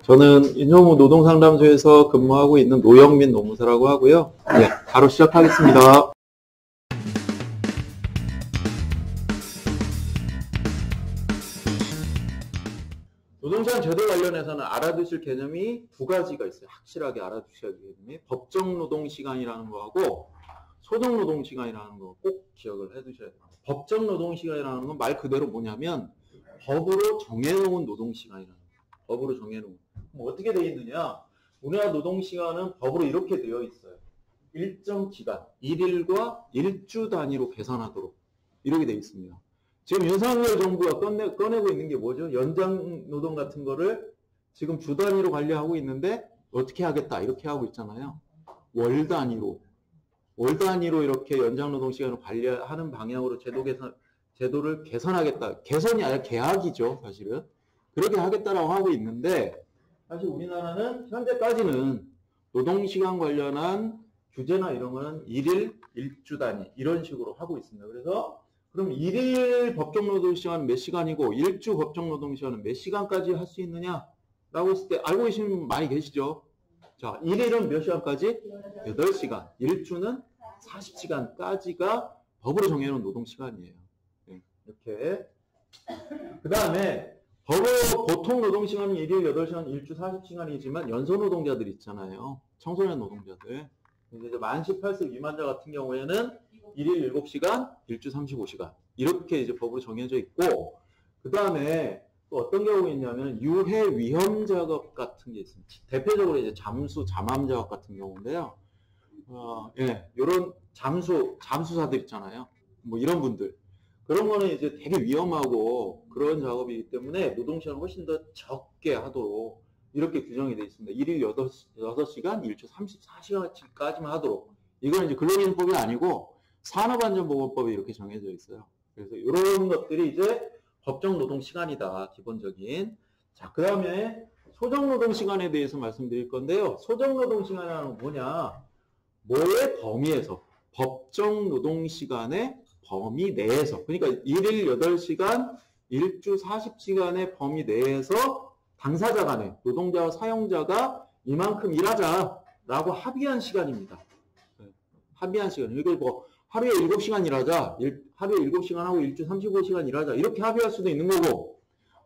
저는 인효무 노동상담소에서 근무하고 있는 노영민 노무사라고 하고요. 네, 바로 시작하겠습니다. 노동시간 제도 관련해서는 알아두실 개념이 두 가지가 있어요. 확실하게 알아두셔야 되는 개념이 법정 노동시간이라는 거하고 소정 노동시간이라는 거 꼭 기억을 해두셔야 돼요. 법정 노동시간이라는 건 말 그대로 뭐냐면 법으로 정해놓은 노동시간이라는 거예요. 법으로 정해놓은. 어떻게 되어 있느냐? 우리나라 노동시간은 법으로 이렇게 되어 있어요. 일정 기간, 일일과 일주 단위로 계산하도록 이렇게 되어 있습니다. 지금 윤석열 정부가 꺼내고 있는 게 뭐죠? 연장 노동 같은 거를 지금 주 단위로 관리하고 있는데 어떻게 하겠다 이렇게 하고 있잖아요. 월 단위로 이렇게 연장 노동 시간을 관리하는 방향으로 제도를 개선하겠다. 개선이 아니라 개혁이죠, 사실은. 그렇게 하겠다라고 하고 있는데 사실 우리나라는 현재까지는 노동시간 관련한 규제나 이런 거는 일일, 일주 단위 이런 식으로 하고 있습니다. 그래서 그럼 일일 법정 노동시간은 몇 시간이고 일주 법정 노동시간은 몇 시간까지 할 수 있느냐라고 했을 때 알고 계시는 분 많이 계시죠? 자, 일일은 몇 시간까지? 8시간. 일주는 40시간까지가 법으로 정해놓은 노동시간이에요. 네, 이렇게. 그 다음에 법으로 보통 노동시간은 일일 8시간, 일주 40시간이지만 연소노동자들 있잖아요. 청소년 노동자들. 이제 만 18세 미만자 같은 경우에는 일일 7시간, 일주 35시간. 이렇게 이제 법으로 정해져 있고, 그 다음에 또 어떤 경우가 있냐면 유해 위험 작업 같은 게 있습니다. 대표적으로 이제 잠수, 잠암 작업 같은 경우인데요. 요런 잠수사들 있잖아요. 뭐 이런 분들. 그런 거는 이제 되게 위험하고 그런 작업이기 때문에 노동시간을 훨씬 더 적게 하도록 이렇게 규정이 되어 있습니다. 일일 6시간, 일주 34시간까지만 하도록. 이건 이제 근로기준법이 아니고 산업안전보건법이 이렇게 정해져 있어요. 그래서 이런 것들이 이제 법정 노동시간이다, 기본적인. 자, 그 다음에 소정노동시간에 대해서 말씀드릴 건데요. 소정노동시간이라는 건 뭐냐? 뭐의 범위에서? 법정 노동시간의 범위 내에서. 그러니까 일일 8시간, 일주 40시간의 범위 내에서 당사자 간에, 노동자와 사용자가 이만큼 일하자라고 합의한 시간입니다. 합의한 시간. 이걸 뭐 하루에 7시간 일하자, 하루에 7시간 하고 일주 35시간 일하자 이렇게 합의할 수도 있는 거고,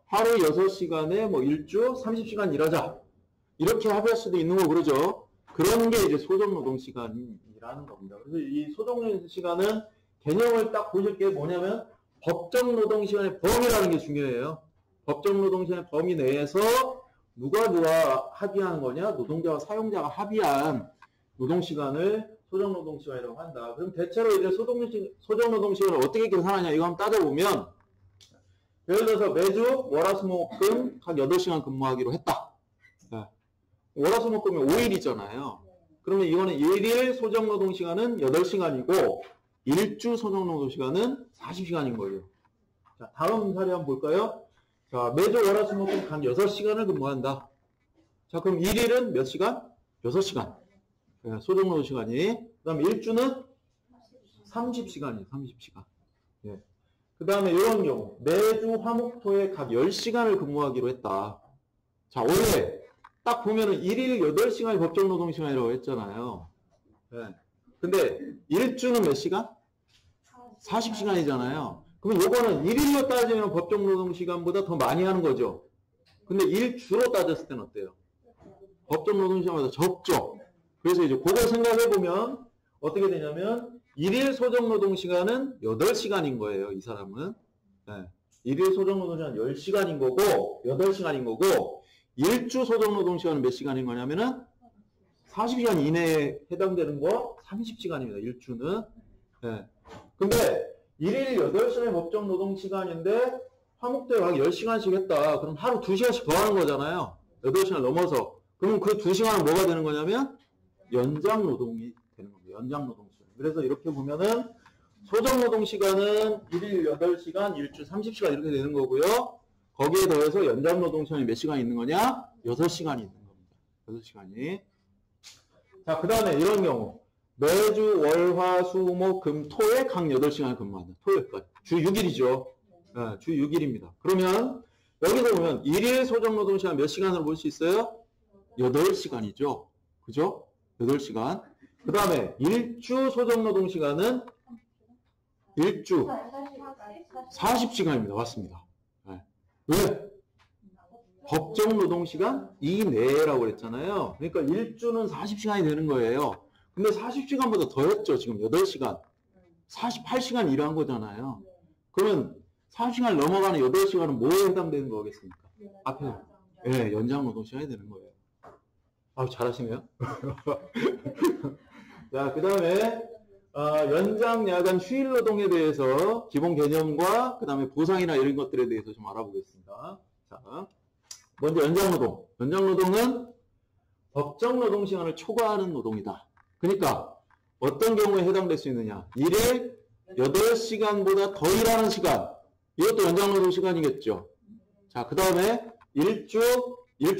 하루에 6시간에 뭐 일주 30시간 일하자 이렇게 합의할 수도 있는 거고, 그러죠. 그런 게 이제 소정노동시간이라는 겁니다. 그래서 이 소정노동시간은 개념을 딱 보실 게 뭐냐면 법정노동시간의 범위라는 게 중요해요. 법정노동시간의 범위 내에서 누가 합의한 거냐? 노동자와 사용자가 합의한 노동시간을 소정노동시간이라고 한다. 그럼 대체로 이제 소정노동시간을 어떻게 계산하냐 이거 한번 따져보면, 예를 들어서 매주 월화수목금 각 8시간 근무하기로 했다. 월화수목금이 5일이잖아요. 그러면 이거는 일일 소정노동시간은 8시간이고 일주 소정노동시간은 40시간인 거예요. 자, 다음 사례 한번 볼까요? 자, 매주 월화수목금 각 6시간을 근무한다. 자, 그럼 일일은 몇 시간? 6시간. 소정노동시간이. 그 다음에 일주는 30시간이에요. 30시간. 예. 그 다음에 이런 경우. 매주 화목토에 각 10시간을 근무하기로 했다. 자, 원래 딱 보면은 일일 8시간이 법정노동시간이라고 했잖아요. 예. 근데 일주는 몇 시간? 40시간이잖아요. 그러면 요거는 일일로 따지면 법정노동시간보다 더 많이 하는 거죠. 근데 일주로 따졌을 때는 어때요? 법정노동시간보다 적죠. 그래서 이제 그걸 생각해보면 어떻게 되냐면 일일 소정노동시간은 8시간인 거예요. 이 사람은. 네. 일일 소정노동시간은 10시간인 거고 8시간인 거고, 일주 소정노동시간은 몇 시간인 거냐면은 40시간 이내에 해당되는 거 30시간입니다. 일주는. 네. 근데 일일 8시간의 법정노동시간인데 화목토에 각 10시간씩 했다. 그럼 하루 2시간씩 더 하는 거잖아요. 8시간 넘어서. 그럼 그 2시간은 뭐가 되는 거냐면 연장노동이 되는 겁니다. 연장노동시간. 그래서 이렇게 보면은 소정노동시간은 일일 8시간, 일주 30시간 이렇게 되는 거고요. 거기에 더해서 연장노동시간이 몇 시간 있는 거냐? 6시간이 있는 겁니다. 6시간이. 자, 그 다음에 이런 경우. 매주 월, 화, 수, 목, 금, 토에 각 8시간을 근무한다. 토요일까지. 주 6일이죠. 주 6일입니다. 그러면 여기서 보면 일일 소정노동시간 몇 시간으로 볼 수 있어요? 8시간이죠. 그죠? 8시간. 그 다음에 일주 소정노동시간은 일주 40시간입니다. 맞습니다. 네. 왜? 법정노동시간 이내라고 그랬잖아요. 그러니까 일주는 40시간이 되는 거예요. 근데 40시간보다 더 했죠. 지금 8시간. 48시간 일한 거잖아요. 그러면 40시간 넘어가는 8시간은 뭐에 해당되는 거겠습니까? 앞에. 네, 연장 노동시간이 되는 거예요. 아, 잘하시네요. 자, 그 다음에 연장 야간 휴일 노동에 대해서 기본 개념과 그 다음에 보상이나 이런 것들에 대해서 좀 알아보겠습니다. 자, 먼저 연장 노동. 연장 노동은 법정 노동 시간을 초과하는 노동이다. 그러니까 어떤 경우에 해당될 수 있느냐? 일일 8시간보다 더 일하는 시간. 이것도 연장 노동 시간이겠죠. 자, 그 다음에 일주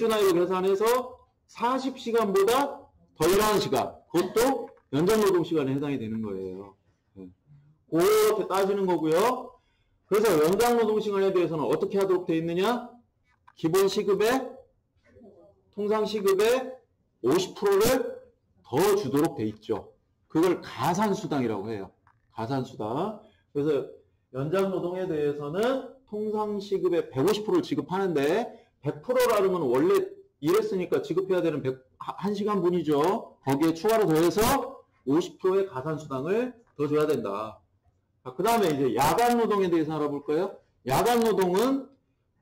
나이로 계산해서 40시간보다 더 일하는 시간. 그것도 연장 노동 시간에 해당이 되는 거예요. 그렇게 따지는 거고요. 그래서 연장 노동 시간에 대해서는 어떻게 하도록 되어 있느냐? 기본 시급에 통상 시급의 50%를 더 주도록 돼 있죠. 그걸 가산수당이라고 해요. 가산수당. 그래서 연장 노동에 대해서는 통상 시급의 150%를 지급하는데 100%라는 건 원래 일했으니까 지급해야 되는 1시간 분이죠. 거기에 추가로 더해서 50%의 가산수당을 더 줘야 된다. 그 다음에 이제 야간 노동에 대해서 알아볼까요? 야간 노동은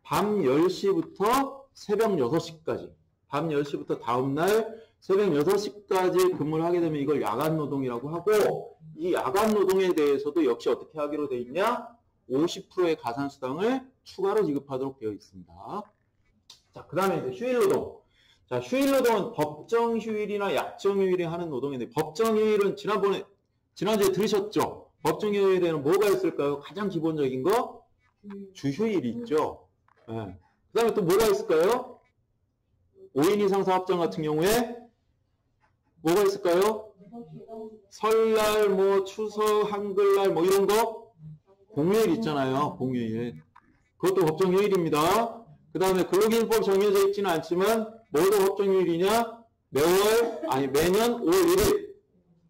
밤 10시부터 새벽 6시까지. 밤 10시부터 다음날 새벽 6시까지 근무를 하게 되면 이걸 야간 노동이라고 하고, 이 야간 노동에 대해서도 역시 어떻게 하기로 되어 있냐? 50%의 가산수당을 추가로 지급하도록 되어 있습니다. 자, 그 다음에 이제 휴일 노동. 자, 휴일 노동은 법정 휴일이나 약정 휴일에 하는 노동인데, 법정 휴일은 지난주에 들으셨죠? 법정 휴일에는 뭐가 있을까요? 가장 기본적인 거? 주휴일이 있죠. 네. 그 다음에 또 뭐가 있을까요? 5인 이상 사업장 같은 경우에 뭐가 있을까요? 설날, 뭐 추석, 한글날 뭐 이런 거 공휴일 있잖아요. 공휴일. 그것도 법정휴일입니다. 그 다음에 근로기준법 정해져 있지는 않지만 뭐도 법정휴일이냐? 매년 5월 1일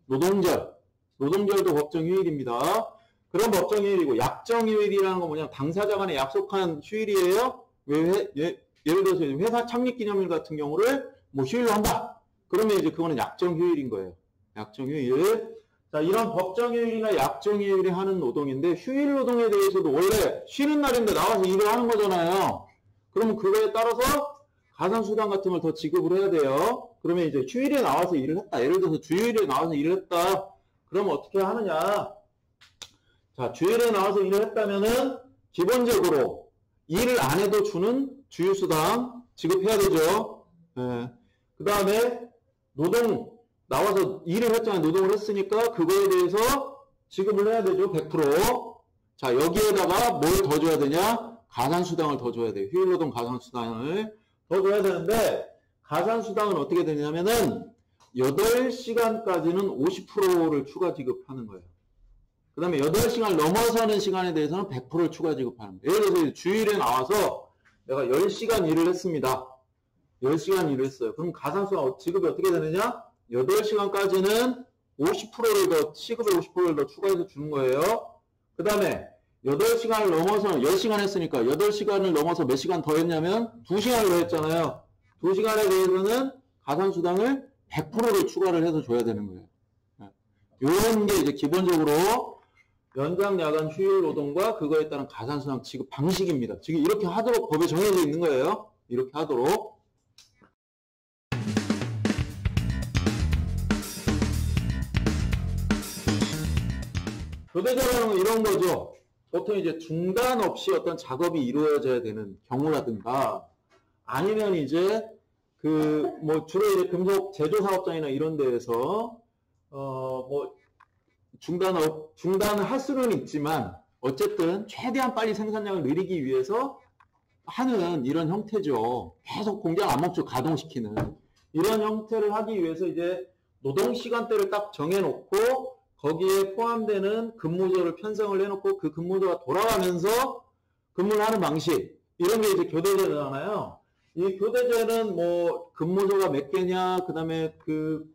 노동절. 노동절도 법정휴일입니다. 그런 법정휴일이고, 약정휴일이라는 건 뭐냐면 당사자 간에 약속한 휴일이에요. 예를 들어서 회사 창립기념일 같은 경우를 뭐 휴일로 한다. 그러면 이제 그거는 약정휴일인 거예요. 약정휴일. 자, 이런 법정휴일이나 약정휴일이 하는 노동인데, 휴일 노동에 대해서도 원래 쉬는 날인데 나와서 일을 하는 거잖아요. 그러면 그거에 따라서 가산수당 같은 걸 더 지급을 해야 돼요. 그러면 이제 휴일에 나와서 일을 했다. 예를 들어서 주휴일에 나와서 일을 했다. 그러면 어떻게 하느냐. 자, 주휴일에 나와서 일을 했다면은 기본적으로 일을 안 해도 주는 주휴수당 지급해야 되죠. 네. 그 다음에 나와서 일을 했잖아요. 노동을 했으니까 그거에 대해서 지급을 해야 되죠. 100%. 자, 여기에다가 뭘 더 줘야 되냐? 가산수당을 더 줘야 돼요. 휴일노동 가산수당을 더 줘야 되는데, 가산수당은 어떻게 되냐면은 8시간까지는 50%를 추가 지급하는 거예요. 그 다음에 8시간 넘어서는 시간에 대해서는 100%를 추가 지급하는 거예요. 예를 들어서 주일에 나와서 내가 10시간 일을 했습니다. 10시간 일을 했어요. 그럼 가산수당 지급이 어떻게 되느냐? 8시간까지는 50%를 더, 시급의 50%를 더 추가해서 주는 거예요. 그 다음에 8시간을 넘어서 10시간 했으니까 8시간을 넘어서 몇 시간 더 했냐면 2시간을 더 했잖아요. 2시간에 대해서는 가산수당을 100%를 추가를 해서 줘야 되는 거예요. 이런 게 이제 기본적으로 연장 야간 휴일 노동과 그거에 따른 가산수당 지급 방식입니다. 지금 이렇게 하도록 법에 정해져 있는 거예요. 이렇게 하도록. 교대전환은 이런 거죠. 보통 이제 중단 없이 어떤 작업이 이루어져야 되는 경우라든가, 아니면 이제 뭐 주로 이제 금속 제조 사업장이나 이런 데에서 뭐 중단을 할 수는 있지만 어쨌든 최대한 빨리 생산량을 늘리기 위해서 하는 이런 형태죠. 계속 공장 암묵적으로 가동시키는 이런 형태를 하기 위해서 이제 노동 시간대를 딱 정해놓고 거기에 포함되는 근무조를 편성을 해놓고 그 근무조가 돌아가면서 근무를 하는 방식, 이런 게 이제 교대제잖아요. 이 교대제는 뭐 근무조가 몇 개냐, 그 다음에 그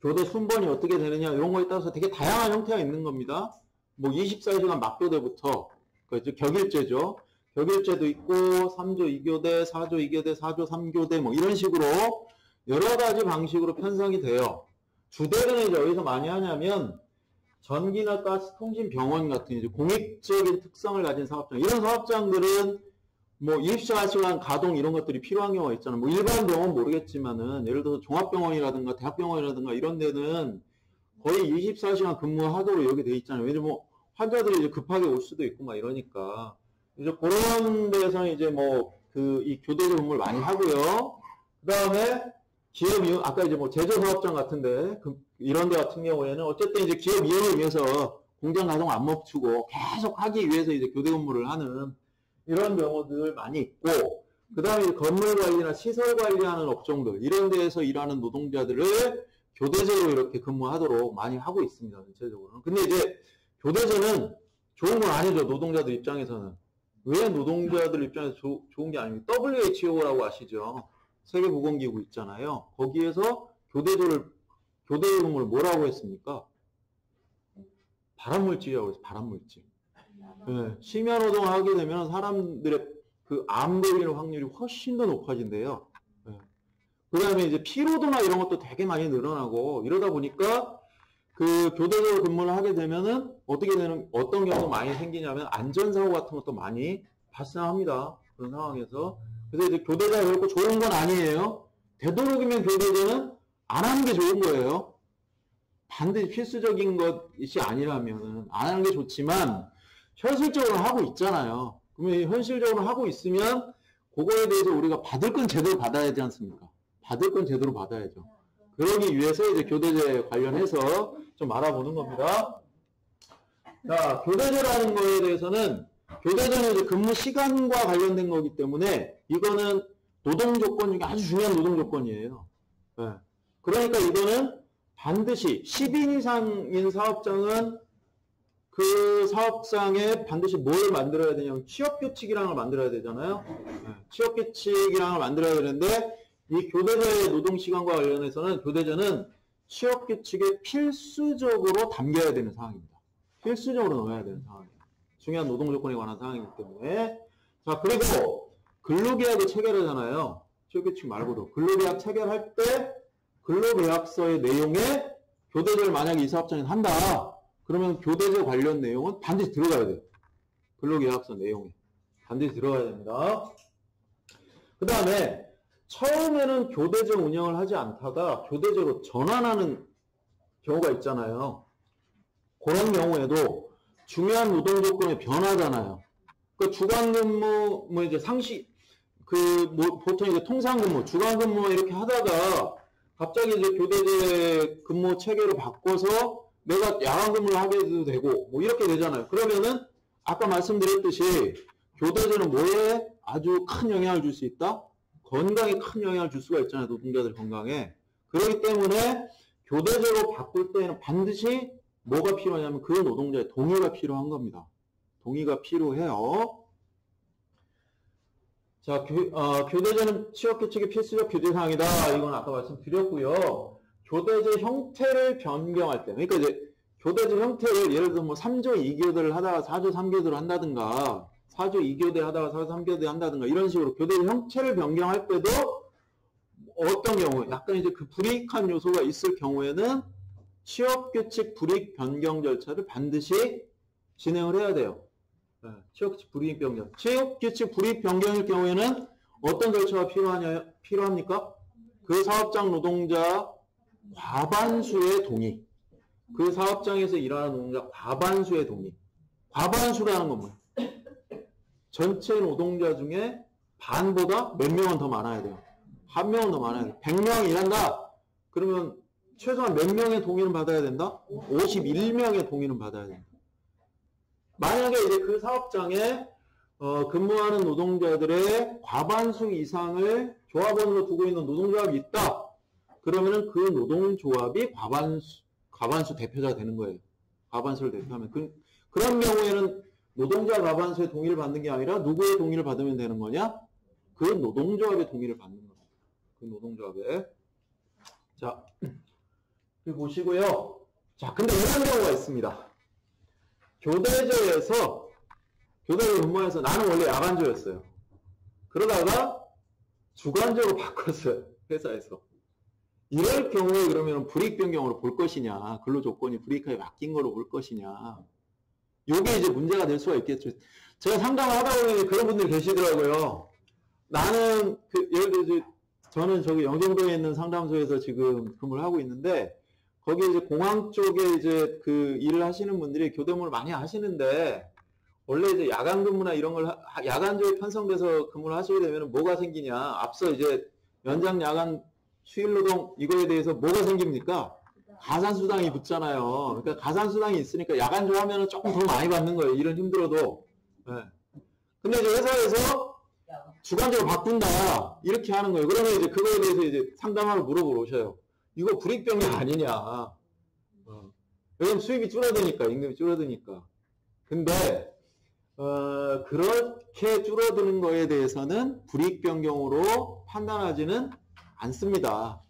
교대 순번이 어떻게 되느냐 이런 거에 따라서 되게 다양한 형태가 있는 겁니다. 뭐 24시간 막교대부터 그 격일제죠. 격일제도 있고 3조 2교대, 4조 2교대, 4조 3교대 뭐 이런 식으로 여러 가지 방식으로 편성이 돼요. 주대는 이제 어디서 많이 하냐면 전기나 가스, 통신, 병원 같은 이제 공익적인 특성을 가진 사업장, 이런 사업장들은 뭐 24시간 가동 이런 것들이 필요한 경우가 있잖아요. 뭐 일반 병원 모르겠지만은 예를 들어서 종합병원이라든가 대학병원이라든가 이런 데는 거의 24시간 근무하도록 여기 돼 있잖아요. 왜냐면 뭐 환자들이 이제 급하게 올 수도 있고 막 이러니까 이제 그런 데서는 이제 뭐 그 이 교대제 근무를 많이 하고요. 그 다음에 기업 이용, 아까 이제 뭐 제조 사업장 같은데 이런 데 같은 경우에는 어쨌든 이제 기업 이용을 위해서 공장 가동 안 멈추고 계속 하기 위해서 이제 교대 근무를 하는 이런 경우들 많이 있고, 그 다음에 건물 관리나 시설 관리하는 업종들, 이런 데에서 일하는 노동자들을 교대제로 이렇게 근무하도록 많이 하고 있습니다, 전체적으로는. 근데 이제 교대제는 좋은 건 아니죠, 노동자들 입장에서는. 왜 노동자들 입장에서 좋은 게 아닙니까? WHO라고 아시죠? 세계보건기구 있잖아요. 거기에서 교대 근무를 뭐라고 했습니까? 발암물질이라고 해서 발암물질. 네, 심야노동을 하게 되면 사람들의 그 암 걸리는 확률이 훨씬 더 높아진대요. 네. 그 다음에 이제 피로도나 이런 것도 되게 많이 늘어나고 이러다 보니까 그 교대적으로 근무를 하게 되면은 어떤 경우가 많이 생기냐면 안전사고 같은 것도 많이 발생합니다. 그런 상황에서. 그래서 이제 교대가 결코 좋은 건 아니에요. 되도록이면 교대제는 안 하는 게 좋은 거예요. 반드시 필수적인 것이 아니라면 안 하는 게 좋지만 현실적으로 하고 있잖아요. 그러면 현실적으로 하고 있으면 그거에 대해서 우리가 받을 건 제대로 받아야 되지 않습니까? 받을 건 제대로 받아야죠. 그러기 위해서 이제 교대제 관련해서 좀 알아보는 겁니다. 자, 교대제라는 거에 대해서는 교대제는 이제 근무 시간과 관련된 거기 때문에 이거는 노동 조건 중에 아주 중요한 노동 조건이에요. 네. 그러니까 이거는 반드시 10인 이상인 사업장은 그 사업장에 반드시 뭘 만들어야 되냐면 취업규칙이라는 걸 만들어야 되잖아요. 네. 취업규칙이라는 걸 만들어야 되는데 이 교대제 노동시간과 관련해서는 교대제는 취업규칙에 필수적으로 담겨야 되는 사항입니다. 필수적으로 넣어야 되는 상황이에요. 중요한 노동조건에 관한 사항이기 때문에. 자, 그리고 근로계약을 체결하잖아요. 취업규칙 말고도. 근로계약 체결할 때 근로계약서의 내용에 교대제를 만약에 이 사업장에서 한다. 그러면 교대제 관련 내용은 반드시 들어가야 돼요. 근로계약서 내용에. 반드시 들어가야 됩니다. 그 다음에 처음에는 교대제 운영을 하지 않다가 교대제로 전환하는 경우가 있잖아요. 그런 경우에도 중요한 노동 조건이 변하잖아요. 그 주간근무, 뭐 이제 보통 이제 통상근무, 주간근무 이렇게 하다가 갑자기 이제 교대제 근무 체계로 바꿔서 내가 야간근무를 하게 해도 되고, 뭐 이렇게 되잖아요. 그러면은 아까 말씀드렸듯이 교대제는 뭐에 아주 큰 영향을 줄 수 있다? 건강에 큰 영향을 줄 수가 있잖아요. 노동자들 건강에. 그렇기 때문에 교대제로 바꿀 때는 반드시 뭐가 필요하냐면 그 노동자의 동의가 필요한 겁니다. 동의가 필요해요. 자, 교대제는 취업규칙의 필수적 교제사항이다. 이건 아까 말씀드렸고요. 교대제 형태를 변경할 때, 그러니까 이제 교대제 형태를 예를 들어서 뭐 3조 2교대를 하다가 4조 3교대를 한다든가 4조 2교대 하다가 4조 3교대 한다든가 이런 식으로 교대제 형태를 변경할 때도 어떤 경우 약간 이제 그 불이익한 요소가 있을 경우에는 취업규칙 불이익 변경 절차를 반드시 진행을 해야 돼요. 네, 취업규칙 불이익 변경. 취업규칙 불이익 변경일 경우에는 어떤 절차가 필요합니까? 그 사업장 노동자 과반수의 동의. 그 사업장에서 일하는 노동자 과반수의 동의. 과반수라는 건 뭐예요? 전체 노동자 중에 반보다 몇 명은 더 많아야 돼요. 한 명은 더 많아야 돼요. 100명이 일한다? 그러면 최소한 몇 명의 동의를 받아야 된다? 51명의 동의를 받아야 된다. 만약에 이제 그 사업장에 근무하는 노동자들의 과반수 이상을 조합원으로 두고 있는 노동조합이 있다. 그러면은 그 노동조합이 과반수 대표자가 되는 거예요. 과반수를 대표하면. 그런 경우에는 노동자 과반수의 동의를 받는 게 아니라 누구의 동의를 받으면 되는 거냐? 그 노동조합의 동의를 받는 거예요. 그 노동조합의. 자, 그리고 보시고요. 자, 근데 이런 경우가 있습니다. 교대조에서 근무해서 나는 원래 야간조였어요. 그러다가 주간조로 바꿨어요. 회사에서. 이럴 경우에 그러면 불이익 변경으로 볼 것이냐, 근로조건이 불이익하게 바뀐 거로 볼 것이냐. 요게 이제 문제가 될 수가 있겠죠. 제가 상담을 하다 보면 그런 분들이 계시더라고요. 나는, 예를 들어서 저는 저기 영종도에 있는 상담소에서 지금 근무를 하고 있는데, 거기 이제 공항 쪽에 이제 그 일을 하시는 분들이 교대근무를 많이 하시는데, 원래 이제 야간 근무나 이런 걸, 야간조에 편성돼서 근무를 하시게 되면 뭐가 생기냐. 앞서 이제 연장 야간 수일노동 이거에 대해서 뭐가 생깁니까? 가산수당이 붙잖아요. 그러니까 가산수당이 있으니까 야간조 하면은 조금 더 많이 받는 거예요. 일은 힘들어도. 네. 근데 이제 회사에서 주간조로 바꾼다. 이렇게 하는 거예요. 그러면 이제 그거에 대해서 이제 상담하러 물어보러 오셔요. 이거 불이익 변경 아니냐. 왜냐면 수입이 줄어드니까, 임금이 줄어드니까. 근데, 그렇게 줄어드는 거에 대해서는 불이익 변경으로 판단하지는 않습니다.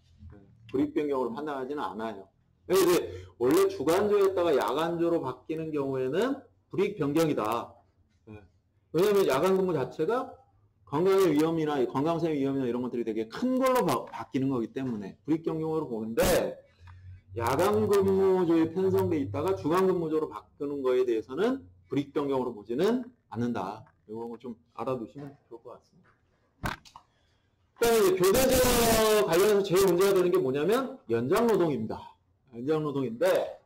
불이익 변경으로 판단하지는 않아요. 이제 원래 주간조였다가 야간조로 바뀌는 경우에는 불이익 변경이다. 왜냐하면 야간 근무 자체가 건강의 위험이나 건강상의 위험이나 이런 것들이 되게 큰 걸로 바뀌는 거기 때문에 불이익 변경으로 보는데, 야간 근무조에 편성돼 있다가 주간 근무조로 바꾸는 거에 대해서는 불이익 변경으로 보지는 않는다. 이거 좀 알아두시면 좋을 것 같습니다. 그다음에 이제 교대제와 관련해서 제일 문제가 되는 게 뭐냐면 연장노동입니다. 연장노동인데,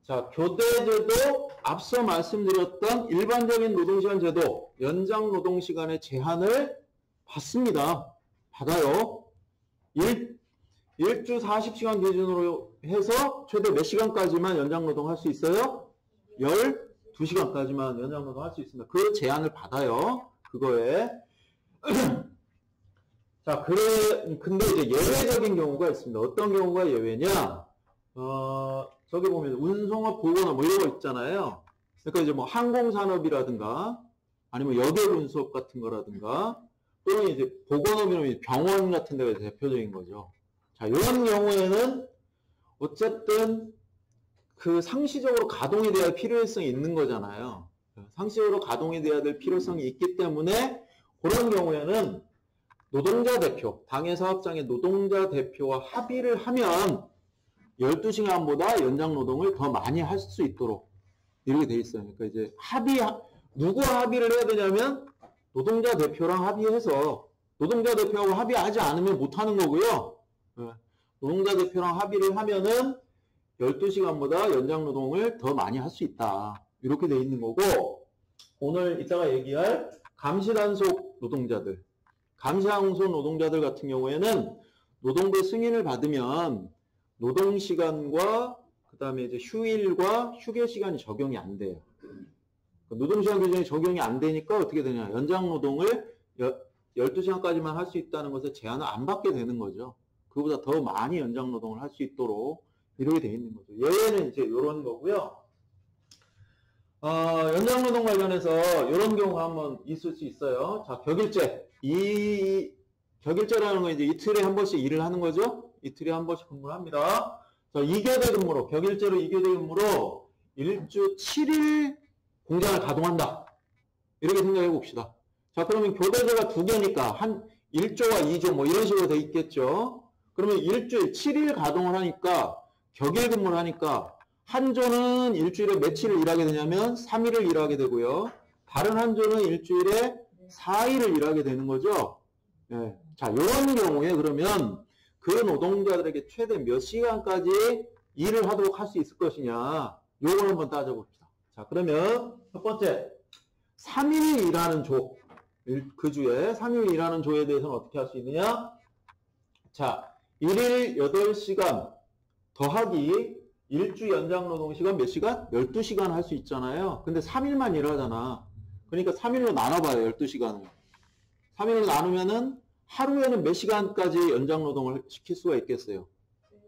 자, 교대제도 앞서 말씀드렸던 일반적인 노동시간 제도, 연장노동시간의 제한을 받습니다. 받아요. 일주 40시간 기준으로 해서 최대 몇 시간까지만 연장노동 할 수 있어요? 12시간까지만 연장노동 할 수 있습니다. 그 제한을 받아요. 그거에. 자, 근데 이제 예외적인 경우가 있습니다. 어떤 경우가 예외냐? 저기 보면 운송업, 보건업 뭐 이런 거 있잖아요. 그러니까 이제 뭐 항공산업이라든가 아니면 여객 운수업 같은 거라든가 또는 이제 보건업이면 병원 같은 데가 대표적인 거죠. 자, 이런 경우에는 어쨌든 그 상시적으로 가동이 돼야 할 필요성이 있는 거잖아요. 상시적으로 가동이 돼야 될 필요성이 있기 때문에 그런 경우에는 노동자 대표, 당해 사업장의 노동자 대표와 합의를 하면 12시간보다 연장 노동을 더 많이 할 수 있도록 이렇게 돼 있어요. 그러니까 이제 누구와 합의를 해야 되냐면 노동자 대표랑 합의해서 노동자 대표하고 합의하지 않으면 못 하는 거고요. 노동자 대표랑 합의를 하면은 12시간보다 연장 노동을 더 많이 할 수 있다. 이렇게 돼 있는 거고, 오늘 이따가 얘기할 감시단속 노동자들, 감시단속 노동자들 같은 경우에는 노동부 승인을 받으면 노동시간과 그 다음에 이제 휴일과 휴게 시간이 적용이 안 돼요. 노동시간 규정이 적용이 안 되니까 어떻게 되냐. 연장 노동을 12시간까지만 할 수 있다는 것에 제한을 안 받게 되는 거죠. 그보다 더 많이 연장 노동을 할 수 있도록 이렇게 되어 있는 거죠. 예외는 이제 이런 거고요. 연장 노동 관련해서 이런 경우가 한번 있을 수 있어요. 자, 격일제. 격일제라는 건 이제 이틀에 한 번씩 일을 하는 거죠. 이틀에 한 번씩 근무를 합니다. 자, 2교대 근무로, 격일제로 2교대 근무로 일주 7일 공장을 가동한다. 이렇게 생각해 봅시다. 자, 그러면 교대제가 2개니까 한 1조와 2조 뭐 이런 식으로 돼 있겠죠. 그러면 일주일 7일 가동을 하니까 격일 근무를 하니까 한 조는 일주일에 며칠을 일하게 되냐면 3일을 일하게 되고요. 다른 한 조는 일주일에 4일을 일하게 되는 거죠. 네. 자, 이런 경우에 그러면 그 노동자들에게 최대 몇 시간까지 일을 하도록 할 수 있을 것이냐. 요걸 한번 따져봅시다. 자, 그러면 첫 번째 3일 일하는 조. 그 주에 3일 일하는 조에 대해서는 어떻게 할 수 있느냐? 자, 1일 8시간 더하기 일주 연장 노동시간 몇 시간? 12시간 할 수 있잖아요. 근데 3일만 일하잖아. 그러니까 3일로 나눠봐요. 12시간을. 3일로 나누면은 하루에는 몇 시간까지 연장 노동을 시킬 수가 있겠어요?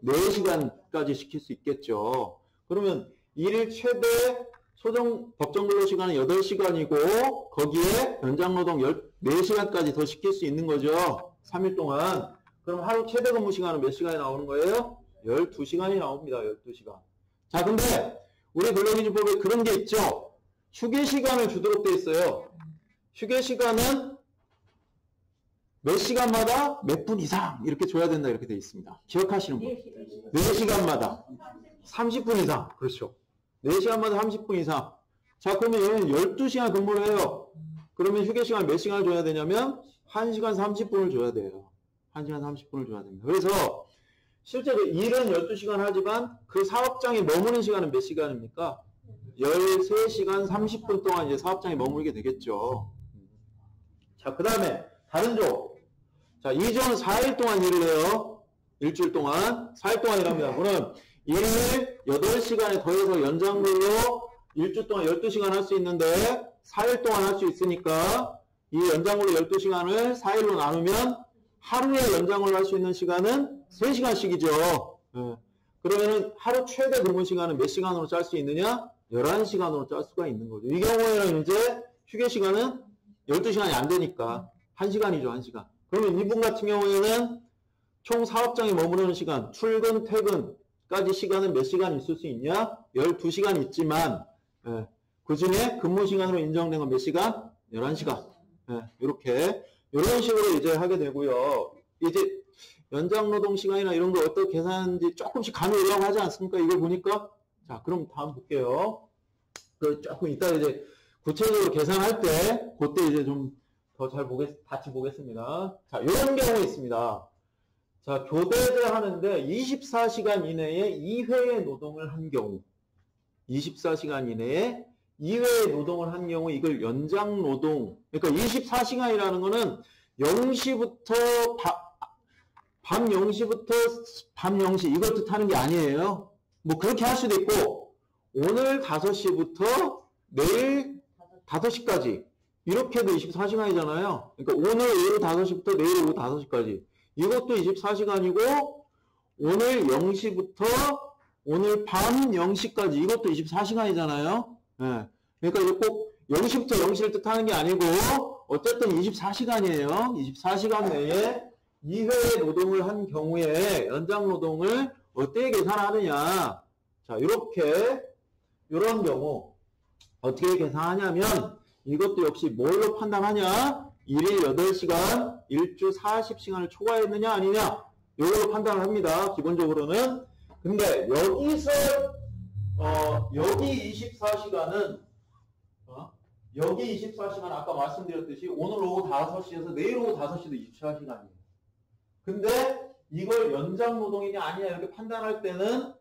4시간까지 시킬 수 있겠죠. 그러면 1일 최대 법정 근로시간은 8시간이고 거기에 연장노동 14시간까지 더 시킬 수 있는 거죠. 3일 동안. 그럼 하루 최대 근무 시간은 몇 시간이 나오는 거예요? 12시간이 나옵니다. 12시간. 자, 근데 우리 근로기준법에 그런 게 있죠. 휴게시간을 주도록 돼 있어요. 휴게시간은 몇 시간마다 몇 분 이상 이렇게 줘야 된다 이렇게 돼 있습니다. 기억하시는 분? 4시간마다 30분 이상. 그렇죠. 4시간마다 30분 이상. 자, 그러면 얘는 12시간 근무를 해요. 그러면 휴게시간 몇 시간을 줘야 되냐면 1시간 30분을 줘야 돼요. 1시간 30분을 줘야 됩니다. 그래서 실제로 일은 12시간 하지만 그 사업장에 머무는 시간은 몇 시간입니까? 13시간 30분 동안 이제 사업장에 머물게 되겠죠. 자, 그 다음에 다른 조. 자, 이 조는 4일 동안 일을 해요. 일주일 동안. 4일 동안 일합니다. 그럼 일을 8시간에 더해서 연장근로 일주 동안 12시간 할 수 있는데 4일 동안 할 수 있으니까 이 연장근로 12시간을 4일로 나누면 하루에 연장근로 할 수 있는 시간은 3시간씩이죠. 그러면 하루 최대 근무 시간은 몇 시간으로 짤 수 있느냐? 11시간으로 짤 수가 있는 거죠. 이 경우에는 이제 휴게 시간은 12시간이 안 되니까 1시간이죠, 1시간. 그러면 이분 같은 경우에는 총 사업장에 머무르는 시간, 출근, 퇴근까지 시간은 몇 시간 있을 수 있냐? 12시간 있지만, 그 중에 근무 시간으로 인정된 건 몇 시간? 11시간. 이렇게, 이런 식으로 이제 하게 되고요. 이제 연장노동 시간이나 이런 거 어떻게 계산하는지 조금씩 감이 오려고 하지 않습니까? 이걸 보니까. 자, 그럼 다음 볼게요. 조금 이따 이제 구체적으로 계산할 때, 그때 이제 좀 더 잘 같이 보겠습니다. 자, 이런 경우 있습니다. 자, 교대제 하는데 24시간 이내에 2회의 노동을 한 경우, 24시간 이내에 2회의 노동을 한 경우, 이걸 연장노동, 그러니까 24시간이라는 거는 0시부터 밤 0시부터 밤 0시 이걸 뜻하는 게 아니에요. 뭐 그렇게 할 수도 있고 오늘 5시부터 내일 5시까지 이렇게도 24시간이잖아요. 그러니까 오늘 오후 5시부터 내일 오후 5시까지 이것도 24시간이고 오늘 0시부터 오늘 밤 0시까지 이것도 24시간이잖아요. 네. 그러니까 이거 꼭 0시부터 0시를 뜻하는 게 아니고 어쨌든 24시간이에요. 24시간 내에 2회의 노동을 한 경우에 연장노동을 어떻게 계산하느냐. 자, 이런 경우 어떻게 계산하냐면 이것도 역시 뭘로 판단하냐? 1일 8시간, 일주 40시간을 초과했느냐 아니냐? 이걸로 판단을 합니다. 기본적으로는. 근데 여기서 여기 24시간은 여기 24시간 아까 말씀드렸듯이 오늘 오후 5시에서 내일 오후 5시도 24시간이에요. 근데 이걸 연장노동이냐 아니냐 이렇게 판단할 때는